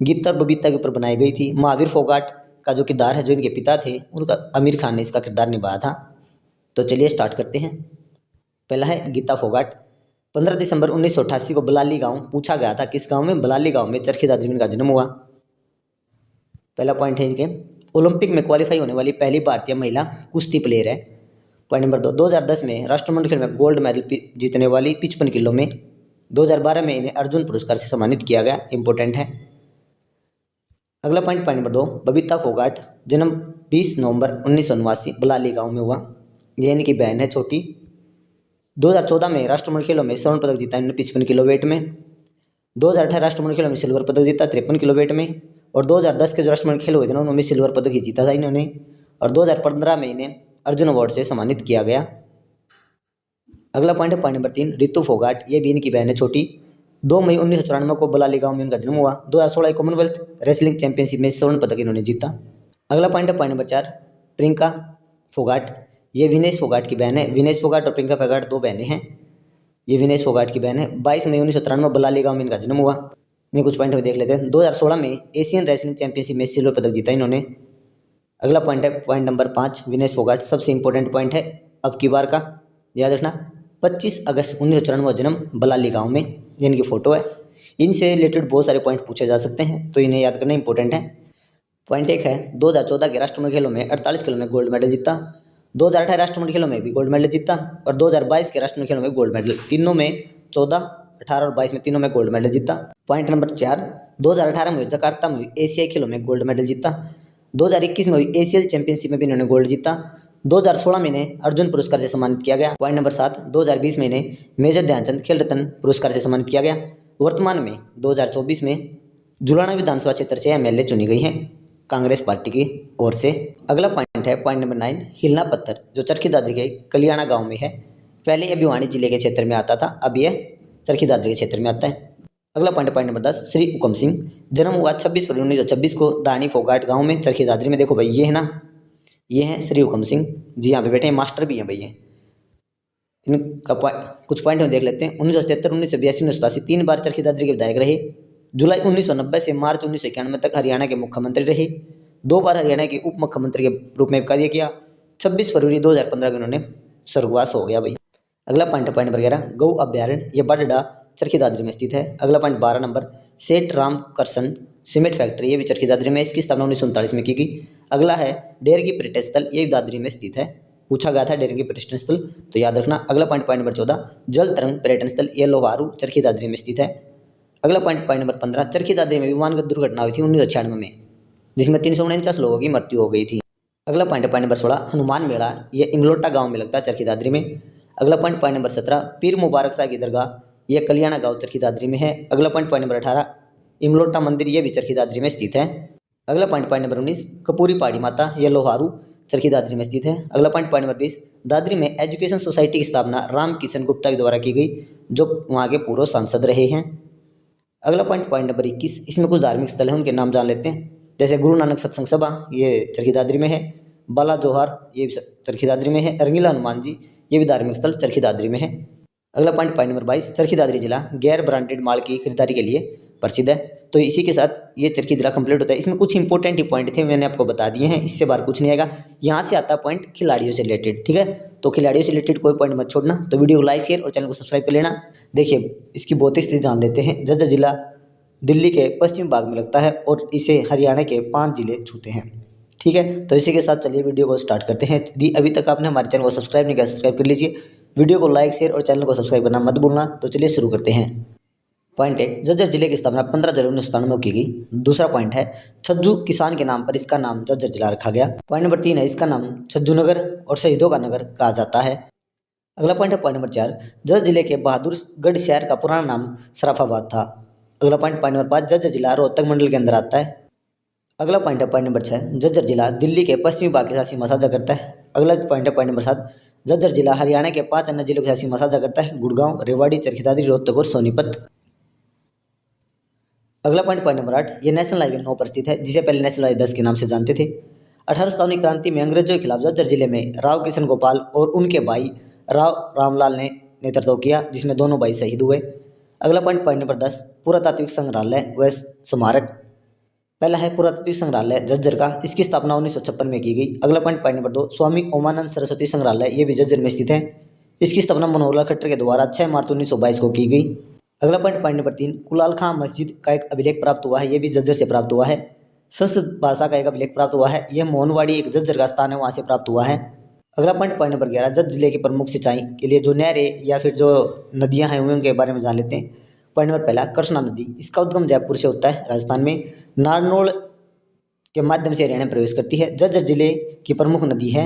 [SPEAKER 1] गीता और बबीता के ऊपर बनाई गई थी। महावीर फोगाट का जो किरदार है, जो इनके पिता थे, उनका आमिर खान ने इसका किरदार निभाया था। तो चलिए स्टार्ट करते हैं। पहला है गीता फोगाट। 15 दिसंबर 1988 को बलाली गांव पूछा गया था, किस गांव में, बलाली गांव में चरखी दादरी में इनका जन्म हुआ। पहला पॉइंट है इनके, ओलंपिक में क्वालिफाई होने वाली पहली भारतीय महिला कुश्ती प्लेयर है। पॉइंट नंबर 2, 2010 में राष्ट्रमंडल खेल में गोल्ड मेडल जीतने वाली 55 किलो में। 2012 में इन्हें अर्जुन पुरस्कार से सम्मानित किया गया, इंपॉर्टेंट है। अगला पॉइंट नंबर 2, बबीता फोगाट, जन्म 20 नवंबर 1989 बलाली गांव में हुआ। यह इनकी बहन है छोटी। 2014 में राष्ट्रमंडल खेलों में स्वर्ण पदक जीता इन्होंने 55 किलो वेट में। 2018 राष्ट्रमंडल खेलों में सिल्वर पदक जीता 53 किलो वेट में। और 2010 के जो राष्ट्रमंडल खेल हुए थे ना, उनमें सिल्वर पदक ही जीता था इन्होंने। और 2015 में इन्हें अर्जुन अवार्ड से सम्मानित किया गया। अगला पॉइंट है पॉइंट नंबर 3, रितु फोगाट, ये भी इनकी बहन है छोटी। 2 मई 1994 को बलाली गांव में इनका जन्म हुआ। 2016 कॉमनवेल्थ रेसलिंग चैंपियनशिप में स्वर्ण पदक इन्होंने जीता। अगला पॉइंट है पॉइंट नंबर 4, प्रियंका फोगाट, ये विनेश फोगाट की बहन है। विनेश फोगाट और प्रियंका फोगाट 2 बहनें हैं। ये विनेश फोगाट की बहन है। 22 मई 1993 बलाली गांव में इनका जन्म हुआ। इन्हें कुछ पॉइंट में देख लेते हैं। 2016 में एशियन रेसलिंग चैंपियनशिप में सिल्वर पदक जीता इन्होंने। अगला पॉइंट है पॉइंट नंबर 5, विनेश फोगाट, सबसे इंपॉर्टेंट पॉइंट है अब की बार का, याद रखना। 25 अगस्त 1994 जन्म बलाली गांव में, ये इनकी फोटो है। इनसे रिलेटेड बहुत सारे पॉइंट पूछे जा सकते हैं, तो इन्हें याद करना इंपॉर्टेंट है। पॉइंट 1 है, 2014 के राष्ट्रमंडल खेलों में 48 किलो में गोल्ड मेडल जीता। 2018 राष्ट्रमंडल खेलों में भी गोल्ड मेडल जीता। और 2022 के राष्ट्रमंडल खेलों में गोल्ड मेडल, तीनों में 14, 18 और 22 में तीनों में गोल्ड मेडल जीता। पॉइंट नंबर 4, 2018 में जकार्ता में एशियाई खेलों में गोल्ड मेडल जीता। 2021 में हुई एशियन चैंपियनशिप में भी इन्होंने गोल्ड जीता। 2016 में इन्हें अर्जुन पुरस्कार से सम्मानित किया गया। पॉइंट नंबर 7, 2020 में इन्हें मेजर ध्यानचंद खेल रत्न पुरस्कार से सम्मानित किया गया। वर्तमान में 2024 में जुलाना विधानसभा क्षेत्र से एमएलए चुनी गई हैं कांग्रेस पार्टी की ओर से। अगला पॉइंट है पॉइंट नंबर 9, हिलना पत्थर, जो चरखी दादरी के कलियाणा गाँव में है। पहले यह भिवानी जिले के क्षेत्र में आता था, अब यह चरखी दादरी के क्षेत्र में आता है। अगला पॉइंट नंबर 10, श्री हुकम सिंह, जन्म हुआ 26 फरवरी 1926 को दानी फोगाट गांव में चरखी दादरी में। देखो भाई ये है ना, ये हैं श्री हुकम सिंह जी, यहाँ पे बैठे हैं, मास्टर भी हैं भैया। इनका कुछ पॉइंट हम देख लेते हैं। 1977, 1982, 1987 3 बार चरखी दादरी के विधायक रहे। जुलाई 1990 से मार्च 1991 तक हरियाणा के मुख्यमंत्री रहे। 2 बार हरियाणा के उप मुख्यमंत्री के रूप में कार्य किया। 26 फरवरी 2015 को इन्होंने स्वर्गवास हो गया भाई। अगला पॉइंट नंबर 11, गौ अभ्यारण्य, ये बडडा चरखी दादरी में स्थित है। अगला पॉइंट 12 नंबर, सेठ राम करसन सीमेंट फैक्ट्री, ये भी चरखी दादरी में, इसकी स्थापना 1939 में की गई। अगला है डेरगी पर्यटन स्थल, ये दादरी में स्थित है, पूछा गया था डेरगी पर्यटन स्थल, तो याद रखना। अगला पॉइंट नंबर 14, जल तरंग पर्यटन स्थल, ये लोहारू चरखी दादरी में स्थित है। अगला पॉइंट नंबर 15, चरखी दादरी में विमानगत दुर्घटना हुई थी 1996 में, जिसमें 349 लोगों की मृत्यु हो गई थी। अगला पॉइंट नंबर 16, हनुमान मेला, ये इंगलोटा गाँव में लगता है चरखी दादरी में। अगला पॉइंट नंबर 17, पीर मुबारक शाह की दरगाह, यह कलियाणा गांव चरखी दादरी में है। अगला पॉइंट नंबर 18, इमलोटा मंदिर, ये भी चरखी दादरी में स्थित है। अगला पॉइंट नंबर 19, कपूरी पहाड़ी माता या लोहारू चरखी दादरी में स्थित है। अगला पॉइंट नंबर 20, दादरी में एजुकेशन सोसाइटी की स्थापना राम किशन गुप्ता के द्वारा की गई, जो वहाँ के पूर्व सांसद रहे हैं। अगला पॉइंट नंबर 21, इसमें कुछ धार्मिक स्थल हैं, उनके नाम जान लेते हैं। जैसे गुरु नानक सत्संग सभा, ये चरखी दादरी में है। बाला जोहार, ये भी चरखी दादरी में है। रंगीला हनुमान जी, ये भी धार्मिक स्थल चरखी दादरी में है। अगला पॉइंट नंबर 22, चरखी दादरी जिला गैर ब्रांडेड माल की खरीदारी के लिए प्रसिद्ध है। तो इसी के साथ ये चरखी जिला कंप्लीट होता है। इसमें कुछ इंपॉर्टेंट ही पॉइंट थे, मैंने आपको बता दिए हैं, इससे बाहर कुछ नहीं आएगा। यहाँ से आता पॉइंट खिलाड़ियों से रिलेटेड, ठीक है। तो खिलाड़ियों से रिलेटेड कोई पॉइंट मत छोड़ना। तो वीडियो को लाइक शेयर और चैनल को सब्सक्राइब कर लेना। देखिए, इसकी भौतिक स्थिति जान लेते हैं। झज्जर जिला दिल्ली के पश्चिमी भाग में लगता है और इसे हरियाणा के 5 जिले छूते हैं, ठीक है। तो इसी के साथ चलिए वीडियो को स्टार्ट करते हैं। यदि अभी तक आपने हमारे चैनल को सब्सक्राइब नहीं किया, सब्सक्राइब कर लीजिए। वीडियो को लाइक शेयर और चैनल को सब्सक्राइब करना मत भूलना। तो चलिए शुरू करते हैं। पॉइंट 1, झज्जर जिले की स्थापना 15 जनवरी 1997 में की गई। दूसरा पॉइंट है, छज्जू किसान के नाम पर इसका नाम झज्जर जिला रखा गया। पॉइंट नंबर 3 है, इसका नाम छज्जू नगर और शहीदों का नगर कहा जाता है। अगला पॉइंट है पॉइंट नंबर 4, झज्जर जिले के बहादुरगढ़ शहर का पुराना नाम सराफाबाद था। अगला पॉइंट नंबर 5, झज्जर जिला रोहतक मंडल के अंदर आता है। अगला पॉइंट है पॉइंट नंबर 6, झज्जर जिला दिल्ली के पश्चिमी भाग के साथ सीमा साझा करता है। अगला पॉइंट है पॉइंट नंबर 7, झज्जर जिला हरियाणा के 5 अन्य जिलों के साथ सीमा साझा करता है, गुड़गांव, रेवाड़ी, चरखी दादरी, रोहतक और सोनीपत। अगला पॉइंट नंबर 8, ये नेशनल हाईवे 9 पर स्थित है, जिसे पहले नेशनल हाईवे 10 के नाम से जानते थे। 1857 क्रांति में अंग्रेजों के खिलाफ झज्जर जिले में राव किशन गोपाल और उनके भाई राव रामलाल ने नेतृत्व किया, जिसमें दोनों भाई शहीद हुए। अगला पॉइंट नंबर 10, पुरातात्विक संग्रहालय व स्मारक। पहला है पुरातात्विक संग्रहालय झज्जर का, इसकी स्थापना 1956 में की गई। अगला पॉइंट नंबर 2, स्वामी ओमानंद सरस्वती संग्रहालय, ये भी झज्जर में स्थित है। इसकी स्थापना मनोहर लाल खट्टर के द्वारा 6 मार्च 1922 को की गई। अगला पॉइंट नंबर 3, कुलाल खां मस्जिद का एक अभिलेख प्राप्त हुआ है, ये भी झज्जर से प्राप्त हुआ है। संस्कृत भाषा का एक अभिलेख प्राप्त हुआ है, यह मोहनवाड़ी एक झज्जर का स्थान है, वहाँ से प्राप्त हुआ है। अगला पॉइंट नंबर 11, झज्जर जिले की प्रमुख सिंचाई के लिए जो नहरें या फिर जो नदियाँ हैं उनके बारे में जान लेते हैं। पॉइंट नंबर पहला, कृष्णा नदी, इसका उद्गम जयपुर से होता है, राजस्थान में। नारनौल के माध्यम से हरियाणा में प्रवेश करती है, झज्जर जिले की प्रमुख नदी है।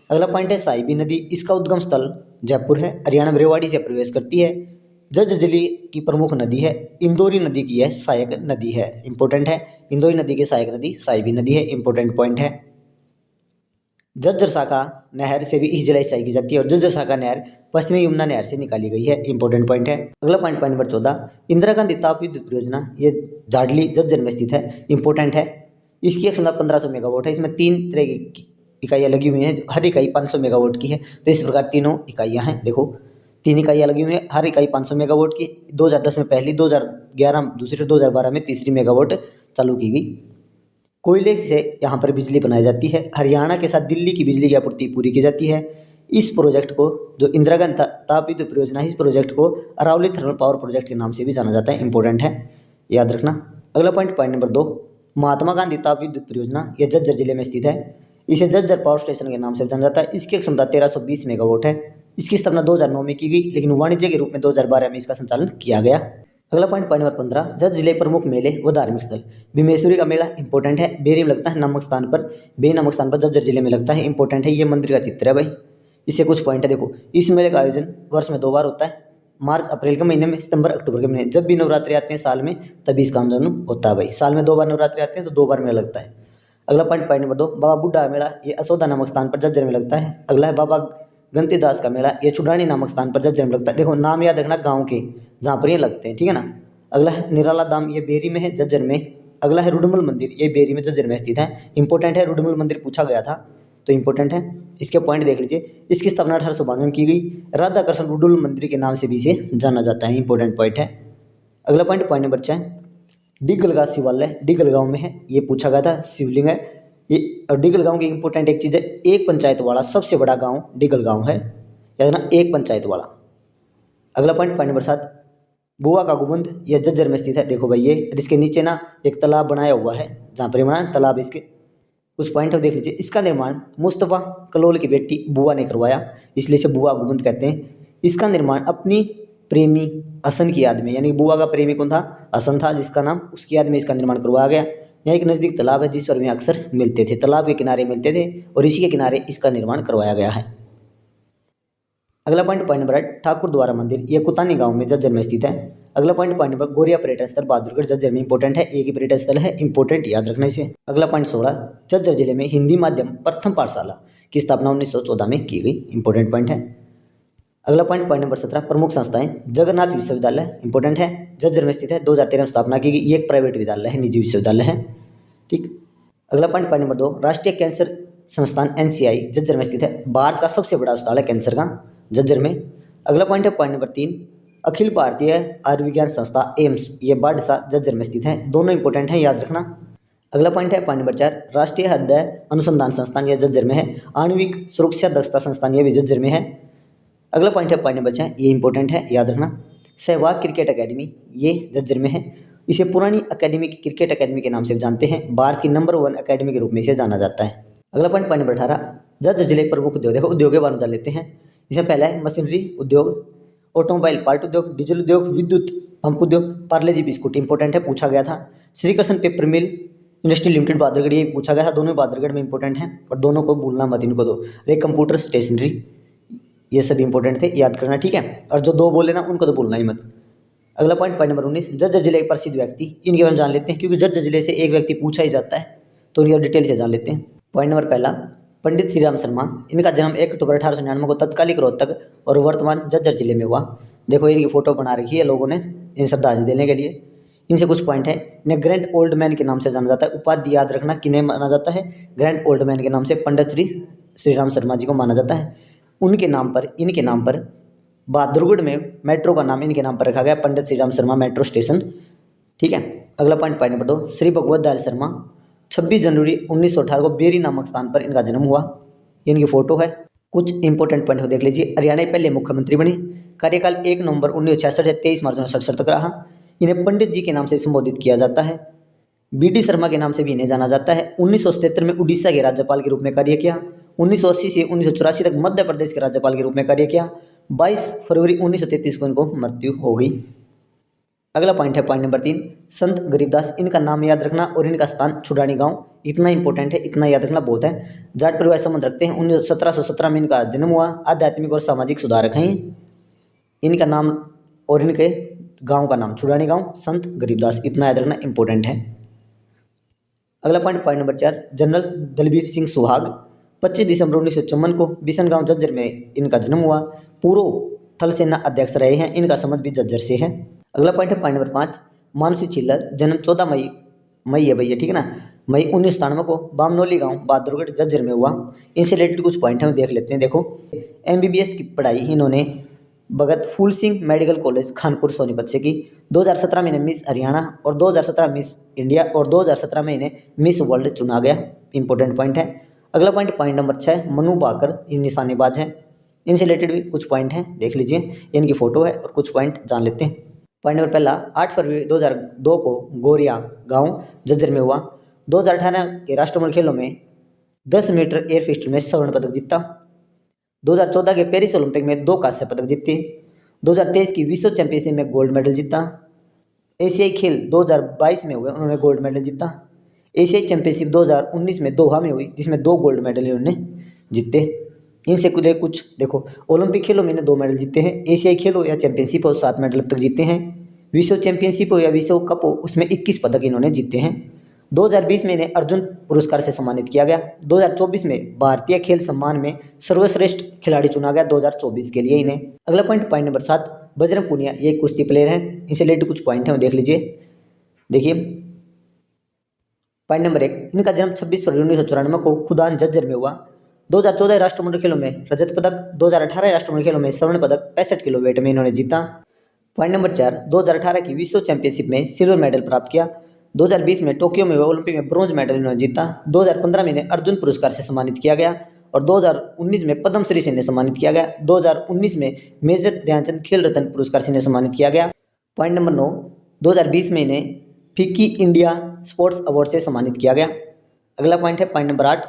[SPEAKER 1] अगला पॉइंट है साहिबी नदी, इसका उद्गम स्थल जयपुर है, हरियाणा में रेवाड़ी से प्रवेश करती है। झज्जर जिले की प्रमुख नदी है, इंदौरी नदी की है सहायक नदी है, इंपॉर्टेंट है। इंदौरी नदी की सहायक नदी साहिबी नदी है, इंपॉर्टेंट पॉइंट है। झज्जर शाखा नहर से भी इस जिला सिंचाई की जाती है और झज्जर शाखा नहर पश्चिमी यमुना नहर से निकाली गई है, इंपॉर्टेंट पॉइंट है। अगला पॉइंट नंबर 14, इंदिरा गांधी ताप विद्युत परियोजना, ये जाडली झज्जर में स्थित है, इंपॉर्टेंट है। इसकी एक क्षमता 1500 मेगावाट है। इसमें 3 तरह की इकाइयाँ लगी हुई हैं, हर इकाई 500 मेगावाट की है। तो इस प्रकार तीनों इकाइयाँ हैं, देखो 3 इकाइयाँ लगी हुई हैं, हर इकाई 500 मेगावाट की। 2010 में पहली, 2011 दूसरी, 2012 में तीसरी मेगावाट चालू की गई। कोयले से यहाँ पर बिजली बनाई जाती है। हरियाणा के साथ दिल्ली की बिजली की आपूर्ति पूरी की जाती है। इस प्रोजेक्ट को, जो इंदिरा गांधी ताप विद्युत परियोजना है, इस प्रोजेक्ट को अरावली थर्मल पावर प्रोजेक्ट के नाम से भी जाना जाता है, इंपॉर्टेंट है, याद रखना। अगला पॉइंट नंबर 2, महात्मा गांधी ताप विद्युत परियोजना, यह झज्जर जिले में स्थित है। इसे झज्जर पावर स्टेशन के नाम से जाना जाता है। इसकी क्षमता 1320 मेगावाट है। इसकी स्थापना 2009 में की गई, लेकिन वाणिज्य के रूप में 2012 में इसका संचालन किया गया। अगला पॉइंट नंबर 15, झज्जर जिले प्रमुख मेले व धार्मिक स्थल। भीमेश्वरी का मेला इंपॉर्टेंट है, बेरी में लगता है, नामक स्थान पर, बेरी नामक स्थान पर झज्जर जिले में लगता है, इंपॉर्टेंट है। ये मंदिर का चित्र है भाई। इससे कुछ पॉइंट है, देखो इस मेले का आयोजन वर्ष में 2 बार होता है, मार्च अप्रैल के महीने में, सितंबर अक्टूबर के महीने। जब भी नवरात्रि आते हैं साल में, तभी इसका आयोजन होता है भाई। साल में 2 बार नवरात्रि आते हैं तो 2 बार मेला लगता है। अगला पॉइंट नंबर 2, बाबा बुड्ढा मेला, ये असोदा नामक स्थान पर झज्जर में लगता है। अगला है बाबा गंतीदास का मेला, ये चुडानी नामक स्थान पर झज्जर में लगता है। देखो नाम याद रखना गाँव के जहाँ पर ये लगते हैं, ठीक है ना। अगला है निराला धाम, ये बेरी में है, झज्जर में। अगला है रुडमल मंदिर, ये बेरी में झज्जर में स्थित है, इंपॉर्टेंट है। रुडमल मंदिर पूछा गया था तो इंपॉर्टेंट है। इसके पॉइंट देख लीजिए। इसकी स्थापना 1892 में की गई। राधा कृष्ण रुडमल मंदिर के नाम से भी इसे जाना जाता है, इंपॉर्टेंट पॉइंट है। अगला पॉइंट नंबर 6, डिगल गाँव शिवालय, डिगल गाँव में है, ये पूछा गया था, शिवलिंग है ये। और डिगल गाँव की इंपॉर्टेंट एक चीज़ है, एक पंचायत वाला सबसे बड़ा गाँव डिगल गाँव है, याद ना, एक पंचायत वाला। अगला पॉइंट नंबर 7, बुआ का गुंबद, यह झज्जर में स्थित है। देखो भाई ये, इसके नीचे ना एक तालाब बनाया हुआ है, जहाँ पर बना तालाब, इसके कुछ पॉइंट देख लीजिए। इसका निर्माण मुस्तफ़ा कलोल की बेटी बुआ ने करवाया, इसलिए इसे बुआ गुंबद कहते हैं। इसका निर्माण अपनी प्रेमी हसन की याद में, यानी बुआ का प्रेमी कौन था, हसन था जिसका नाम, उसकी याद में इसका निर्माण करवाया गया। यहाँ एक नज़दीक तालाब है जिस पर वे अक्सर मिलते थे, तालाब के किनारे मिलते थे और इसी के किनारे इसका निर्माण करवाया गया है। अगला पॉइंट नंबर 8, ठाकुर द्वारा मंदिर, यह कुतानी गांव में झज्जर में स्थित है। अगला पॉइंट नंबर गोरिया पर्यटन स्थल बहादुरगढ़ झज्जर में इंपॉर्टेंट है, एक ही पर्यटन स्थल है, इंपॉर्टेंट याद रखना इसे। अगला पॉइंट 16 झज्जर जिले में हिंदी माध्यम प्रथम पाठशाला की स्थापना 1914 में की गई, इंपॉर्टेंट पॉइंट है। अगला पॉइंट नंबर 17 प्रमुख संस्थाएं जगन्नाथ विश्वविद्यालय, इंपॉर्टेंट है, झज्जर में स्थित है, 2013 में स्थापना की गई, ये एक प्राइवेट विद्यालय है, निजी विश्वविद्यालय है, ठीक। अगला पॉइंट नंबर 2 राष्ट्रीय कैंसर संस्थान NCI झज्जर में स्थित है, भारत का सबसे बड़ा अस्पताल है कैंसर का झज्जर में। अगला पॉइंट है पॉइंट नंबर 3 अखिल भारतीय आयुर्विज्ञान संस्था एम्स, ये बाडसा झज्जर में स्थित है, दोनों इंपॉर्टेंट है, याद रखना। अगला पॉइंट है पॉइंट नंबर 4 राष्ट्रीय हृदय अनुसंधान संस्थान, यह झज्जर में है, आणविक सुरक्षा दक्षता संस्थान, यह भी झज्जर में है। अगला पॉइंट है पॉइंट नंबर 6, ये इंपॉर्टेंट है, याद रखना, सहवाग क्रिकेट अकेडमी, ये झज्जर में है, इसे पुरानी अकेडमी की क्रिकेट अकेडमी के नाम से जानते हैं, भारत की नंबर 1 अकेडमी के रूप में इसे जाना जाता है। अगला पॉइंट नंबर 18 झज्जर जिले प्रमुख उद्योग, देखो उद्योग के बारे में जान लेते हैं। इसमें पहला है मशीनरी उद्योग, ऑटोमोबाइल पार्ट उद्योग, डीजल उद्योग, विद्युत पंप उद्योग, पार्ले जी बिस्कुट, इंपॉर्टेंट है, पूछा गया था। Shri Krishna paper mill industry limited Bahadurgarh, ये पूछा गया था, दोनों बहादुरगढ़ में इंपॉर्टेंट है और दोनों को भूलना मत इनको दो। एक कंप्यूटर स्टेशनरी, ये सभी इंपॉर्टेंट थे, याद करना, ठीक है, और जो 2 बोले ना उनको तो भूलना ही मत। अगला पॉइंट नंबर 19 झज्जर जिले के प्रसिद्ध व्यक्ति, इनके बारे में जान लेते हैं क्योंकि झज्जर जिले से एक व्यक्ति पूछा ही जाता है, तो इनकी डिटेल से जान लेते हैं। पॉइंट नंबर पहला पंडित श्री राम शर्मा, इनका जन्म 1 अक्टूबर 1899 को तत्कालिक रोहतक और वर्तमान झज्जर जिले में हुआ। देखो इनकी फोटो बना रखी है लोगों ने इन श्रद्धांजलि देने के लिए। इनसे कुछ पॉइंट है, इन्हें ग्रैंड ओल्ड मैन के नाम से जाना जाता है, उपाधि याद रखना किन्हें माना जाता है, ग्रैंड ओल्ड मैन के नाम से पंडित श्री राम शर्मा जी को माना जाता है। उनके नाम पर, इनके नाम पर बहादुरगढ़ में मेट्रो का नाम इनके नाम पर रखा गया, पंडित श्री राम शर्मा मेट्रो स्टेशन, ठीक है। अगला पॉइंट नंबर 2 श्री भगवत दयाल शर्मा, 26 जनवरी 1918 को बेरी नामक स्थान पर इनका जन्म हुआ, इनकी फोटो है। कुछ इंपॉर्टेंट पॉइंट देख लीजिए, हरियाणा के पहले मुख्यमंत्री बने, कार्यकाल 1 नवंबर 1966 से 23 मार्च 1967 तक रहा। इन्हें पंडित जी के नाम से संबोधित किया जाता है, BD शर्मा के नाम से भी इन्हें जाना जाता है। 1977 में उड़ीसा के राज्यपाल के रूप में कार्य किया, 1980 से 1984 तक मध्य प्रदेश के राज्यपाल के रूप में कार्य किया, 22 फरवरी 1933 को इनको मृत्यु हो गई। अगला पॉइंट है पॉइंट नंबर 3 संत गरीबदास, इनका नाम याद रखना और इनका स्थान छुड़ानी गांव, इतना इंपॉर्टेंट है, इतना याद रखना बहुत है। जाट परिवार संबंध रखते हैं, 1717 में इनका जन्म हुआ, आध्यात्मिक और सामाजिक सुधारक हैं इनका नाम और इनके गांव का नाम छुड़ानी गांव, संत गरीबदास, इतना याद रखना इंपॉर्टेंट है। अगला point number 4 general Dalbir Singh Suhag, 25 दिसंबर 1954 को बिशनगांव झज्जर में इनका जन्म हुआ, पूर्व थल सेना अध्यक्ष रहे हैं, इनका संबंध भी झज्जर से है। अगला पॉइंट है पॉइंट नंबर 5 मानसी चिल्लर, जन्म 14 मई है भैया, ठीक है ना, मई 1997 को बामनोली गांव बहादुरगढ़ झज्जर में हुआ। इनसे रिलेटेड कुछ पॉइंट हम देख लेते हैं। देखो MBBS की पढ़ाई इन्होंने भगत फूल सिंह मेडिकल कॉलेज कानपुर सोनीपत से की। 2017 में इन्हें मिस हरियाणा और 2017 मिस इंडिया और 2017 में इन्हें मिस वर्ल्ड चुना गया, इंपॉर्टेंट पॉइंट है। अगला पॉइंट नंबर 6 मनु भाकर, ये निशानेबाज हैं, इनसे रिलेटेड भी कुछ पॉइंट हैं, देख लीजिए, इनकी फोटो है और कुछ पॉइंट जान लेते हैं। पॉइंट नंबर पहला 8 फरवरी 2002 को गोरिया गांव झज्जर में हुआ। 2018 के राष्ट्रमंडल खेलों में 10 मीटर एयर पिस्टल में स्वर्ण पदक जीता। 2014 के पेरिस ओलंपिक में 2 कांस्य पदक जीते। 2023 की विश्व चैंपियनशिप में गोल्ड मेडल जीता। एशियाई खेल 2022 में हुए, उन्होंने गोल्ड मेडल जीता। एशियाई चैंपियनशिप 2019 में दोहा में हुई, जिसमें 2 गोल्ड मेडल इन्होंने जीते। इनसे कुछ देखो, ओलंपिक खेलों में इन्हें 2 मेडल जीते हैं, एशियाई खेल हो या चैंपियनशिप हो 7 मेडल अब तक जीते हैं, विश्व चैंपियनशिप हो या विश्व कप हो उसमें 21 पदक इन्होंने जीते हैं। 2020 में इन्हें अर्जुन पुरस्कार से सम्मानित किया गया। 2024 में भारतीय खेल सम्मान में सर्वश्रेष्ठ खिलाड़ी चुना गया 2024 के लिए इन्हें। अगला पॉइंट नंबर 7 बजरंग पुनिया, ये कुश्ती प्लेयर हैं, इनसे रिलेटेड कुछ पॉइंट हैं, देख लीजिए। देखिए पॉइंट नंबर 1 इनका जन्म 26 फरवरी 1994 को खुदान झज्जर में हुआ। 2014 राष्ट्रमंडल खेलों में रजत पदक, 2018 राष्ट्रमंडल खेलों में स्वर्ण पदक 65 किलो वेट में इन्होंने जीता। पॉइंट नंबर 4 2018 की विश्व चैंपियनशिप में सिल्वर मेडल प्राप्त किया। 2020 में टोक्यो में ओलंपिक में ब्रॉन्ज मेडल इन्होंने जीता। 2015 में इन्हें अर्जुन पुरस्कार से सम्मानित किया गया और 2019 में पद्मश्री से इन्हें सम्मानित किया गया। 2019 में मेजर ध्यानचंद खेल रत्न पुरस्कार से इन्हें सम्मानित किया गया। पॉइंट नंबर 9 2020 में इन्हें फिक्की इंडिया स्पोर्ट्स अवार्ड से सम्मानित किया गया। अगला पॉइंट है पॉइंट नंबर 8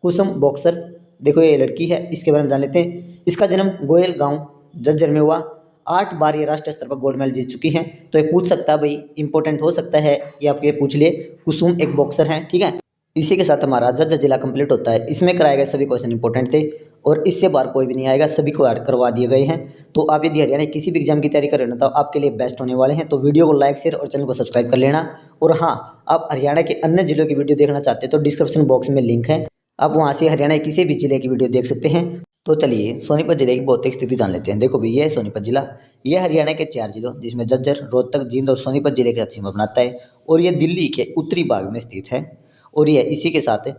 [SPEAKER 1] कुसुम बॉक्सर, देखो ये लड़की है, इसके बारे में जान लेते हैं। इसका जन्म गोयल गांव झज्जर में हुआ। 8 बार ये राष्ट्रीय स्तर पर गोल्ड मेडल जीत चुकी हैं, तो ये पूछ सकता है भाई, इंपॉर्टेंट हो सकता है, ये आपके पूछ लिए। कुसुम एक बॉक्सर हैं, ठीक है। इसी के साथ हमारा झज्जर जिला कंप्लीट होता है। इसमें कराए गए सभी क्वेश्चन इंपॉर्टेंट थे और इससे बाहर कोई भी नहीं आएगा, सभी को ऐड करवा दिए गए हैं। तो आप यदि हरियाणा की किसी भी एग्जाम की तैयारी कर रहे हो ना, तो आपके लिए बेस्ट होने वाले हैं। तो वीडियो को लाइक, शेयर और चैनल को सब्सक्राइब कर लेना। और हाँ, आप हरियाणा के अन्य जिलों की वीडियो देखना चाहते हैं तो डिस्क्रिप्शन बॉक्स में लिंक है, आप वहाँ से हरियाणा के किसी भी जिले की वीडियो देख सकते हैं। तो चलिए सोनीपत जिले की भौतिक स्थिति जान लेते हैं। देखो भाई, ये है सोनीपत जिला। ये हरियाणा के 4 जिलों जिसमें झज्जर, रोहतक, जींद और सोनीपत जिले के सीमा बनाता है। और ये दिल्ली के उत्तरी भाग में स्थित है। और यह इसी के साथ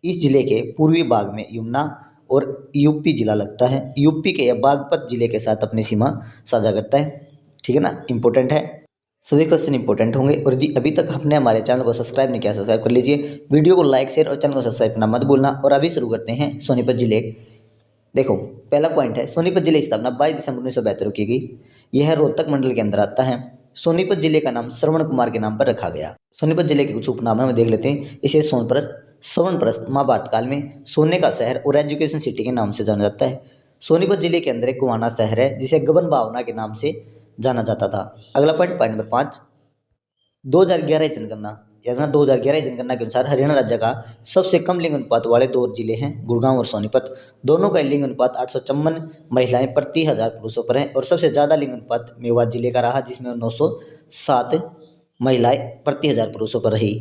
[SPEAKER 1] इस जिले के पूर्वी भाग में यमुना और यूपी जिला लगता है। यूपी के यह बागपत जिले के साथ अपनी सीमा साझा करता है। ठीक है ना, इंपॉर्टेंट है, सभी क्वेश्चन इंपॉर्टेंट होंगे। और यदि अभी तक आपने हमारे चैनल को सब्सक्राइब नहीं किया, सब्सक्राइब कर लीजिए। वीडियो को लाइक, शेयर और चैनल को सब्सक्राइब करना मत भूलना। और अभी शुरू करते हैं सोनीपत जिले। देखो, पहला पॉइंट है, सोनीपत जिले की स्थापना 22 दिसंबर 1972 को की गई। यह रोहतक मंडल के अंदर आता है। सोनीपत जिले का नाम श्रवण कुमार के नाम पर रखा गया। सोनीपत जिले के कुछ उपनाम हम देख लेते हैं। इसे सोनप्रस्थ, सवर्णप्रस्थ, महाभारत काल में सोने का शहर और एजुकेशन सिटी के नाम से जाना जाता है। सोनीपत जिले के अंदर एक गोहाना शहर है जिसे गबन भावना के नाम से जाना जाता था। अगला पॉइंट, पॉइंट नंबर 5, 2011 जनगणना। योजना 2011 जनगणना के अनुसार हरियाणा राज्य का सबसे कम लिंग अनुपात वाले 2 जिले हैं, गुड़गांव और सोनीपत। दोनों का लिंग अनुपात 854 महिलाएं प्रति 1000 पुरुषों पर है। और सबसे ज़्यादा लिंग अनुपात मेवात जिले का रहा, जिसमें 907 महिलाएं प्रति 1000 पुरुषों पर रही।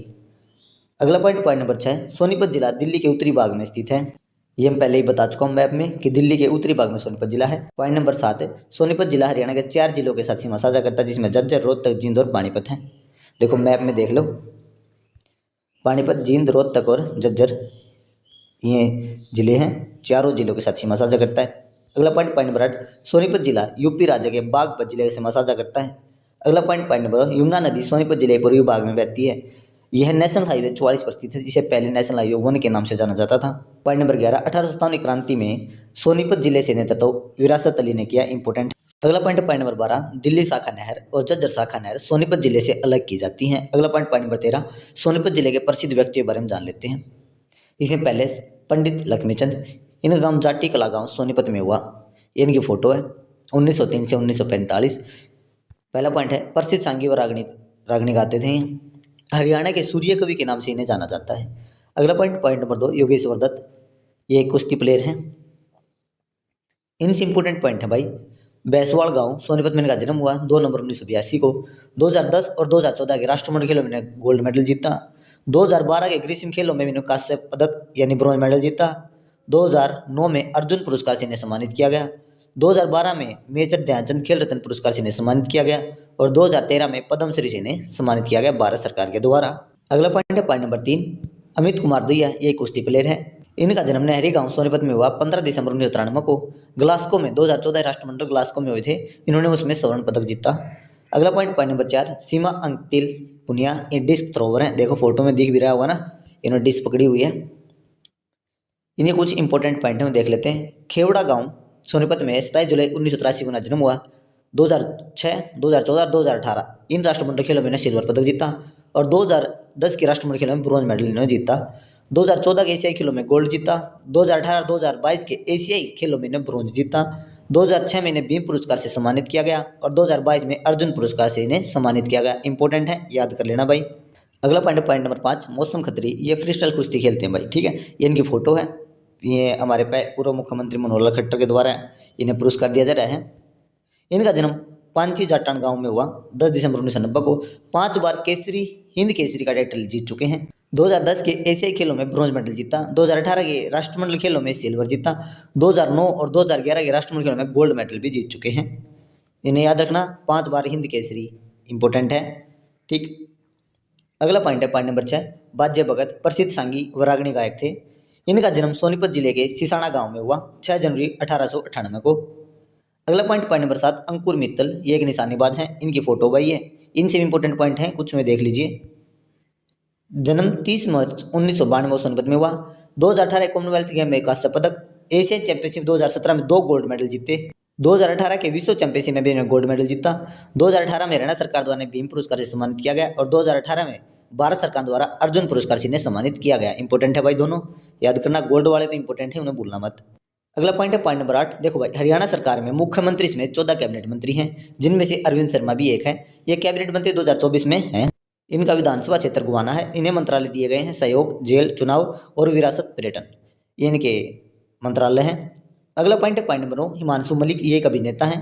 [SPEAKER 1] अगला पॉइंट, पॉइंट नंबर 6, सोनीपत जिला दिल्ली के उत्तरी भाग में स्थित है। ये हम पहले ही बता चुका हूँ मैप में कि दिल्ली के उत्तरी भाग में सोनीपत जिला है। पॉइंट नंबर 7, सोनीपत जिला हरियाणा के 4 जिलों के साथ सीमा साझा करता है, जिसमें झज्जर, रोहतक, जींद और पानीपत है। देखो मैप में देख लो, पानीपत, जींद, रोहतक और झज्जर ये जिले हैं, चारों जिलों के साथ सीमा साझा करता है। अगला पॉइंट, पॉइंट नंबर 8, सोनीपत जिला यूपी राज्य के बागपत जिले से सीमा साझा करता है। अगला पॉइंट, पॉइंट नंबर, यमुना नदी सोनीपत जिले के पूर्वी भाग में बहती है। यह नेशनल हाईवे 44 पर स्थित है, जिसे पहले नेशनल हाईवे 1 के नाम से जाना जाता था। पॉइंट नंबर 11, 1857 की क्रांति में सोनीपत जिले से नेतृत्व विरासत अली ने किया, इंपोर्टेंट। अगला पॉइंट, पॉइंट नंबर 12, दिल्ली शाखा नहर और झज्जर शाखा नहर सोनीपत जिले से अलग की जाती हैं। अगला पॉइंट, पॉइंट नंबर 13, सोनीपत जिले के प्रसिद्ध व्यक्तियों के बारे में जान लेते हैं। इसमें पहले पंडित लक्ष्मीचंद, इनका गांव जाटी कला गांव सोनीपत में हुआ। इनकी फोटो है 1903 से 1945। पहला पॉइंट है, प्रसिद्ध सांगी व रागनी गाते थे। हरियाणा के सूर्य कवि के नाम से इन्हें जाना जाता है। अगला point, point number 2, Yogeshwar Dutt, ये एक कुश्ती प्लेयर हैं। इनसे इंपोर्टेंट पॉइंट है भाई, बैसवाड़ गांव सोनीपत में इनका जन्म हुआ 2 नवंबर 1982 को। 2010 और 2014 के राष्ट्रमंडल खेलों में इन्होंने गोल्ड मेडल जीता। 2012 के ग्रीष्म खेलों में इन्होंने कांस्य पदक यानी ब्रॉन्ज मेडल जीता। 2009 में अर्जुन पुरस्कार से इन्हें सम्मानित किया गया। 2012 में मेजर ध्यानचंद खेल रत्न पुरस्कार से इन्हें सम्मानित किया गया। और 2013 में पद्मश्री से इन्हें सम्मानित किया गया भारत सरकार के द्वारा। अगला पॉइंट है, पॉइंट नंबर 3, अमित कुमार दहिया, ये कुश्ती प्लेयर है। इनका जन्म नहरी गांव सोनीपत में हुआ 15 दिसंबर 1993 को। ग्लास्को में 2014 राष्ट्रमंडल ग्लास्को में हुए थे, इन्होंने उसमें स्वर्ण पदक जीता। अगला पॉइंट, पॉइंट नंबर 4, सीमा अंकिल पुनिया, ये डिस्क थ्रोवर है। देखो फोटो में दिख भी रहा होगा ना, इन्होंने डिस्क पकड़ी हुई है। इन्हें कुछ इंपॉर्टेंट पॉइंट हम देख लेते हैं। खेवड़ा गांव सोनीपत में 27 जुलाई 1983 को इनका जन्म हुआ। 2006, 2014 और 2018 इन राष्ट्रमंडल खेलों में इन्होंने सिल्वर पदक जीता। और 2010 के राष्ट्रमंडल खेलों में ब्रॉन्ज मेडल इन्होंने जीता। 2014 के एशियाई खेलों में गोल्ड जीता। 2018 2022 के एशियाई खेलों में इन्हें ब्रॉन्ज जीता। 2006 में इन्हें भीम पुरस्कार से सम्मानित किया गया। और 2022 में अर्जुन पुरस्कार से इन्हें सम्मानित किया गया। इंपॉर्टेंट है, याद कर लेना भाई। अगला पॉइंट, पॉइंट नंबर 5, मौसम खत्री, ये फ्री स्टाइल कुश्ती खेलते हैं भाई। ठीक है, ये इनकी फोटो है। ये हमारे पूर्व मुख्यमंत्री मनोहर लाल खट्टर के द्वारा इन्हें पुरस्कार दिया जा रहा है। इनका जन्म पांची जाटान गांव में हुआ 10 दिसंबर 1990 को। 5 बार केसरी, हिंद केसरी का टाइटल जीत चुके हैं। 2010 के एशियाई खेलों में ब्रॉन्ज मेडल जीता। 2018 के राष्ट्रमंडल खेलों में सिल्वर जीता। 2009 और 2011 के राष्ट्रमंडल खेलों में गोल्ड मेडल भी जीत चुके हैं। इन्हें याद रखना, 5 बार हिंद केसरी, इंपॉर्टेंट है। ठीक, अगला पॉइंट है, पॉइंट नंबर 6, बाज्य भगत प्रसिद्ध सांगी व रागनी गायक थे। इनका जन्म सोनीपत जिले के सिसाना गांव में हुआ 6 जनवरी 1898 को। अगला पॉइंट, पॉइंट नंबर 7, अंकुर मित्तल, ये एक निशानेबाज हैं। इनकी फोटो भाई है। इनसे इंपॉर्टेंट पॉइंट है, कुछ में देख लीजिए। जन्म 30 मार्च 1992 को सोनीपत में हुआ। 2018 कॉमनवेल्थ गेम में कांस्य पदक। एशियन चैंपियनशिप 2017 में 2 गोल्ड मेडल जीते। 2018 के विश्व चैंपियनशिप में भी इन्होंने गोल्ड मेडल जीता। 2018 में हरियाणा सरकार द्वारा भीम पुरस्कार से सम्मानित किया गया। और 2018 में भारत सरकार द्वारा अर्जुन पुरस्कार से इन्हें सम्मानित किया गया। इंपॉर्टेंट है भाई, दोनों याद करना। गोल्ड वाले तो इंपॉर्टेंट है, उन्हें भूलना मत। अगला पॉइंट है, पॉइंट नंबर 8, देखो भाई, हरियाणा सरकार में मुख्यमंत्री इसमें 14 कैबिनेट मंत्री हैं, जिनमें से अरविंद शर्मा भी एक है। ये कैबिनेट मंत्री 2024 में हैं। इनका विधानसभा क्षेत्र गुवाना है। इन्हें मंत्रालय दिए गए हैं सहयोग, जेल, चुनाव और विरासत पर्यटन, ये इनके मंत्रालय हैं। अगला पॉइंट है पॉइंट नंबर 9, हिमांशु मलिक, ये एक अभिनेता हैं।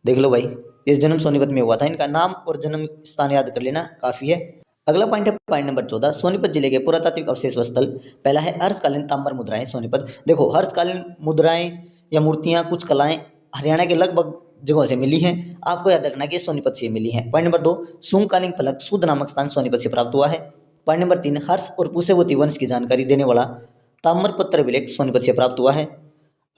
[SPEAKER 1] देख लो भाई, इस जन्म सोनीपत में हुआ था, इनका नाम और जन्म स्थान याद कर लेना काफी है। अगला पॉइंट है पॉइंट नंबर 14, सोनीपत जिले के पुरातात्विक अवशेष व स्थल। पहला है हर्षकालीन ताम्र मुद्राएं सोनीपत। देखो, हर्षकालीन मुद्राएं या मूर्तियां, कुछ कलाएं हरियाणा के लगभग जगहों से मिली हैं। आपको याद रखना कि सोनीपत से मिली हैं। पॉइंट नंबर 2, शुंगकालीन फलक शुद्ध नामक स्थान सोनीपत से प्राप्त हुआ है। पॉइंट नंबर 3, हर्ष और पुष्यवती वंश की जानकारी देने वाला ताम्रपत्र विलेख सोनीपत से प्राप्त हुआ है।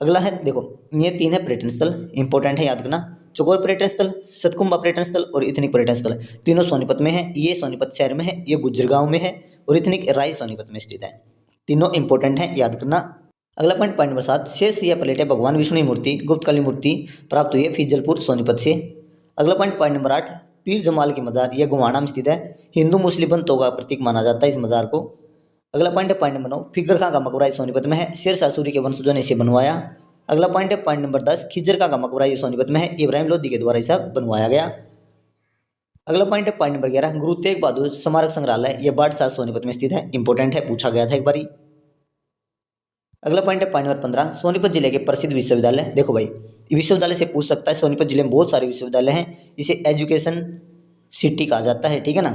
[SPEAKER 1] अगला है, देखो ये 3 है पर्यटन स्थल, इंपॉर्टेंट है, याद रखना। चौगोर पर्यटन स्थल, सतकुंभा पर्यटन स्थल और इथनिक पर्यटन स्थल, तीनों सोनीपत में है। ये सोनीपत शहर में है, ये गुज्जर गांव में है और इथनिक राय सोनीपत में स्थित है। तीनों इंपॉर्टेंट है, याद करना। अगला पॉइंट पॉइंट नंबर 7, शेष या प्लेट है भगवान विष्णु की मूर्ति, गुप्तकालीन मूर्ति प्राप्त हुई है फिजलपुर सोनीपत से। अगला पॉइंट पॉइंट नंबर 8, पीर जमाल की मजार, यह गोवाना में स्थित है। हिंदू मुस्लिम बंधुत्व का प्रतीक माना जाता है इस मजार को। अगला पॉइंट है पॉइंट नंबर 9, फिगर खां का मकबरा सोनीपत में है, शेरशाह सूरी के वंशजों ने इसे बनवाया। अगला पॉइंट है पॉइंट नंबर 10, खिजर खां का मकबरा ये सोनीपत में है, इब्राहिम लोधी के द्वारा इसे बनवाया गया। अगला पॉइंट है पॉइंट नंबर 11, गुरु तेग बहादुर स्मारक संग्रहालय, यह बाढ़सा सोनीपत में स्थित है, इंपॉर्टेंट है, पूछा गया था एक बारी। अगला पॉइंट है पॉइंट नंबर 15, सोनीपत जिले के प्रसिद्ध विश्वविद्यालय। देखो भाई, विश्वविद्यालय से पूछ सकता है, सोनीपत जिले में बहुत सारे विश्वविद्यालय हैं, इसे एजुकेशन सिटी कहा जाता है, ठीक है ना,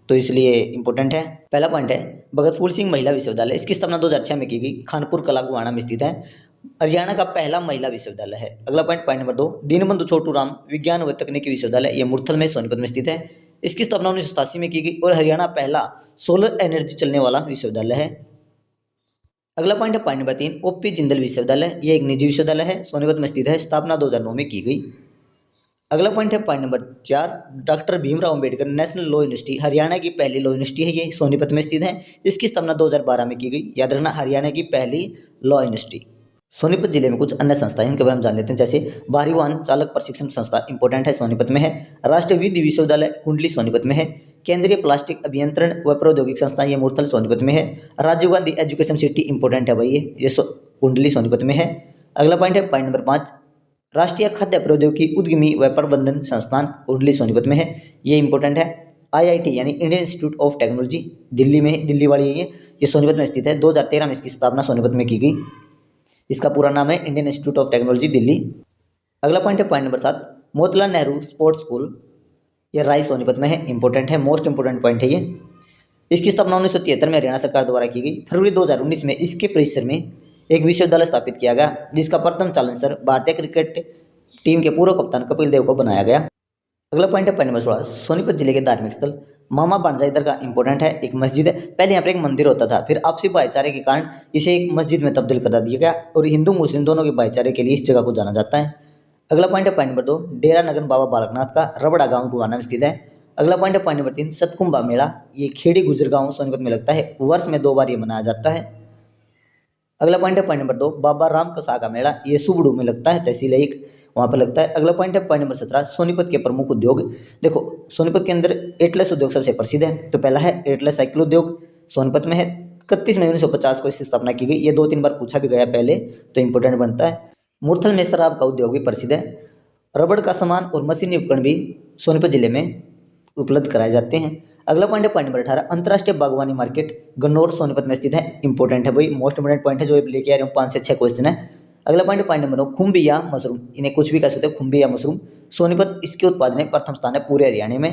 [SPEAKER 1] तो इसलिए इंपॉर्टेंट है। पहला पॉइंट है भगत फूल सिंह महिला विश्वविद्यालय, इसकी स्थापना 2006 में की गई, खानपुर कला गोवाना में स्थित है, हरियाणा का पहला महिला विश्वविद्यालय है। अगला point point number 2, Deenbandhu Chhotu Ram विज्ञान व तकनीकी विश्वविद्यालय, यह मुरथल में सोनीपत में स्थित है, इसकी स्थापना 1987 में की गई और हरियाणा पहला सोलर एनर्जी चलने वाला विश्वविद्यालय है। अगला पॉइंट है पॉइंट नंबर 3, ओपी जिंदल विश्वविद्यालय, यह एक निजी विश्वविद्यालय है, सोनीपत में स्थित है, स्थापना 2009 में की गई। अगला पॉइंट है point number 4, doctor Bhimrao Ambedkar national law university, Haryana की पहली लॉ यूनिवर्सिटी है, ये सोनीपत में स्थित है, इसकी स्थापना 2012 में की गई, याद रखना, हरियाणा की पहली लॉ यूनिवर्सिटी। सोनीपत जिले में कुछ अन्य संस्थाएं, इनके बारे में जान लेते हैं, जैसे बाहरी वाहन चालक प्रशिक्षण संस्था, इंपॉर्टेंट है, सोनीपत में है। राष्ट्रीय विधि विश्वविद्यालय कुंडली सोनीपत में है। केंद्रीय प्लास्टिक अभियंत्रण व प्रौद्योगिक संस्थान, ये मुरथल सोनीपत में है। Rajiv Gandhi education city, important है भाई, ये कुंडली सोनीपत में है। अगला पॉइंट है पॉइंट नंबर 5, राष्ट्रीय खाद्य प्रौद्योगिकी उद्यमी व प्रबंधन संस्थान कुंडली सोनीपत में है, ये इंपॉर्टेंट है। आईआईटी यानी Indian institute of technology, Delhi में, दिल्ली वाली है ये सोनीपत में स्थित है, 2013 में इसकी स्थापना सोनीपत में की गई, इसका पूरा नाम है Indian institute of technology Delhi. अगला पॉइंट है point number 7, Motilal Nehru sports school, ये राय सोनीपत में है, इंपॉर्टेंट है, मोस्ट इंपॉर्टेंट पॉइंट है ये। इसकी स्थापना 1973 में हरियाणा सरकार द्वारा की गई। फरवरी 2019 में इसके परिसर में एक विश्वविद्यालय स्थापित किया गया, जिसका प्रथम चांसलर भारतीय क्रिकेट टीम के पूर्व कप्तान कपिल देव को बनाया गया। अगला पॉइंट है पॉइंट नंबर 16, सोनीपत जिले के धार्मिक स्थल, मामा भांजा इधर का इंपॉर्टेंट है, एक मस्जिद है, पहले यहाँ पर एक मंदिर होता था, फिर आपसी भाईचारे के कारण इसे एक मस्जिद में तब्दील कर दिया गया और हिंदू मुस्लिम दोनों के भाईचारे के लिए इस जगह को जाना जाता है। अगला पॉइंट है पॉइंट नंबर 2, डेरा नगर बाबा बालकनाथ का रबड़ा गांव गोवाना में स्थित है। अगला पॉइंट है पॉइंट नंबर 3, सतकुंभा मेला, ये खेड़ी गुजर गांव सोनीपत में लगता है, वर्ष में 2 बार ये मनाया जाता है। अगला पॉइंट है पॉइंट नंबर 2, बाबा राम कसा का मेला, ये सुबड़ू में लगता है, तहसील एक वहाँ पर लगता है। अगला पॉइंट है पॉइंट नंबर 17, सोनीपत के प्रमुख उद्योग। देखो, सोनीपत के अंदर एटलस उद्योग सबसे प्रसिद्ध है, तो पहला है एटलस साइकिल उद्योग, सोनीपत में है, 31 मई 1950 को इसकी स्थापना की गई, ये 2-3 बार पूछा भी गया पहले, तो इंपॉर्टेंट बनता है। मुरथल में शराब का उद्योग भी प्रसिद्ध है। रबड़ का सामान और मशीनी उपकरण भी सोनीपत जिले में उपलब्ध कराए जाते हैं। अगला पॉइंट है पॉइंट नंबर 18, अंतर्राष्ट्रीय बागवानी मार्केट गन्नौर सोनीपत में स्थित है, इंपॉर्टेंट है भाई, मोस्ट इंपॉर्टेंट पॉइंट है जो लेके आ रहे हूँ, 5 से 6 क्वेश्चन है। अगला पॉइंट है पॉइंट नंबर 9, खुम्बी या मशरूम, इन्हें कुछ भी कह सकते हो, खुम्बी या मशरूम, सोनीपत इसके उत्पादन में प्रथम स्थान है पूरे हरियाणा में।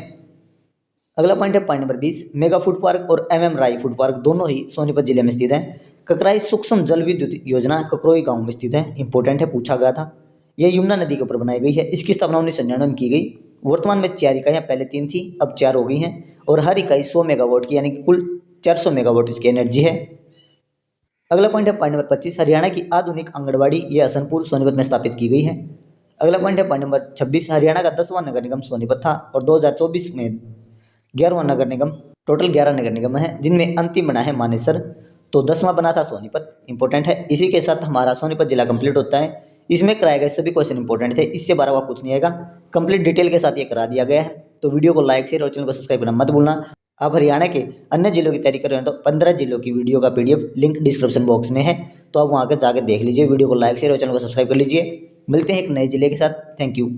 [SPEAKER 1] अगला पॉइंट है point number 20, mega food park और एमएम राय फूड पार्क दोनों ही सोनीपत जिले में स्थित है। ककराई सूक्ष्म जल विद्युत योजना ककरोई गांव में स्थित है, इंपॉर्टेंट है, पूछा गया था। यह यमुना नदी के ऊपर बनाई गई है, इसकी स्थापना 1999 में की गई। वर्तमान में 4 इकाइयाँ, पहले 3 थी, अब 4 हो गई हैं और हर इकाई 100 मेगावाट की, यानी कि कुल 400 मेगावाट इसकी एनर्जी है। अगला पॉइंट है पॉइंट नंबर 25, हरियाणा की आधुनिक आंगनबाड़ी, ये हसनपुर सोनीपत में स्थापित की गई है। अगला पॉइंट है पॉइंट नंबर 26, हरियाणा का 10वां नगर निगम सोनीपत था और 2024 में 11वां नगर निगम, टोटल 11 नगर निगम है, जिनमें अंतिम बना है मानेसर, तो 10वां बना था सोनीपत, इंपॉर्टेंट है। इसी के साथ हमारा सोनीपत जिला कंप्लीट होता है। इसमें कराए गए सभी क्वेश्चन इंपॉर्टेंट थे, इससे 12वां कुछ नहीं आएगा, कंप्लीट डिटेल के साथ ये करा दिया गया है। तो वीडियो को लाइक शेयर और चैनल को सब्सक्राइब करना मत भूलना। आप हरियाणा के अन्य जिलों की तैयारी कर रहे हैं तो 15 जिलों की वीडियो का पीडीएफ लिंक डिस्क्रिप्शन बॉक्स में है, तो आप वहाँ पर जाकर देख लीजिए, वीडियो को लाइक शेयर और चैनल को सब्सक्राइब कर लीजिए। मिलते हैं एक नए जिले के साथ, थैंक यू।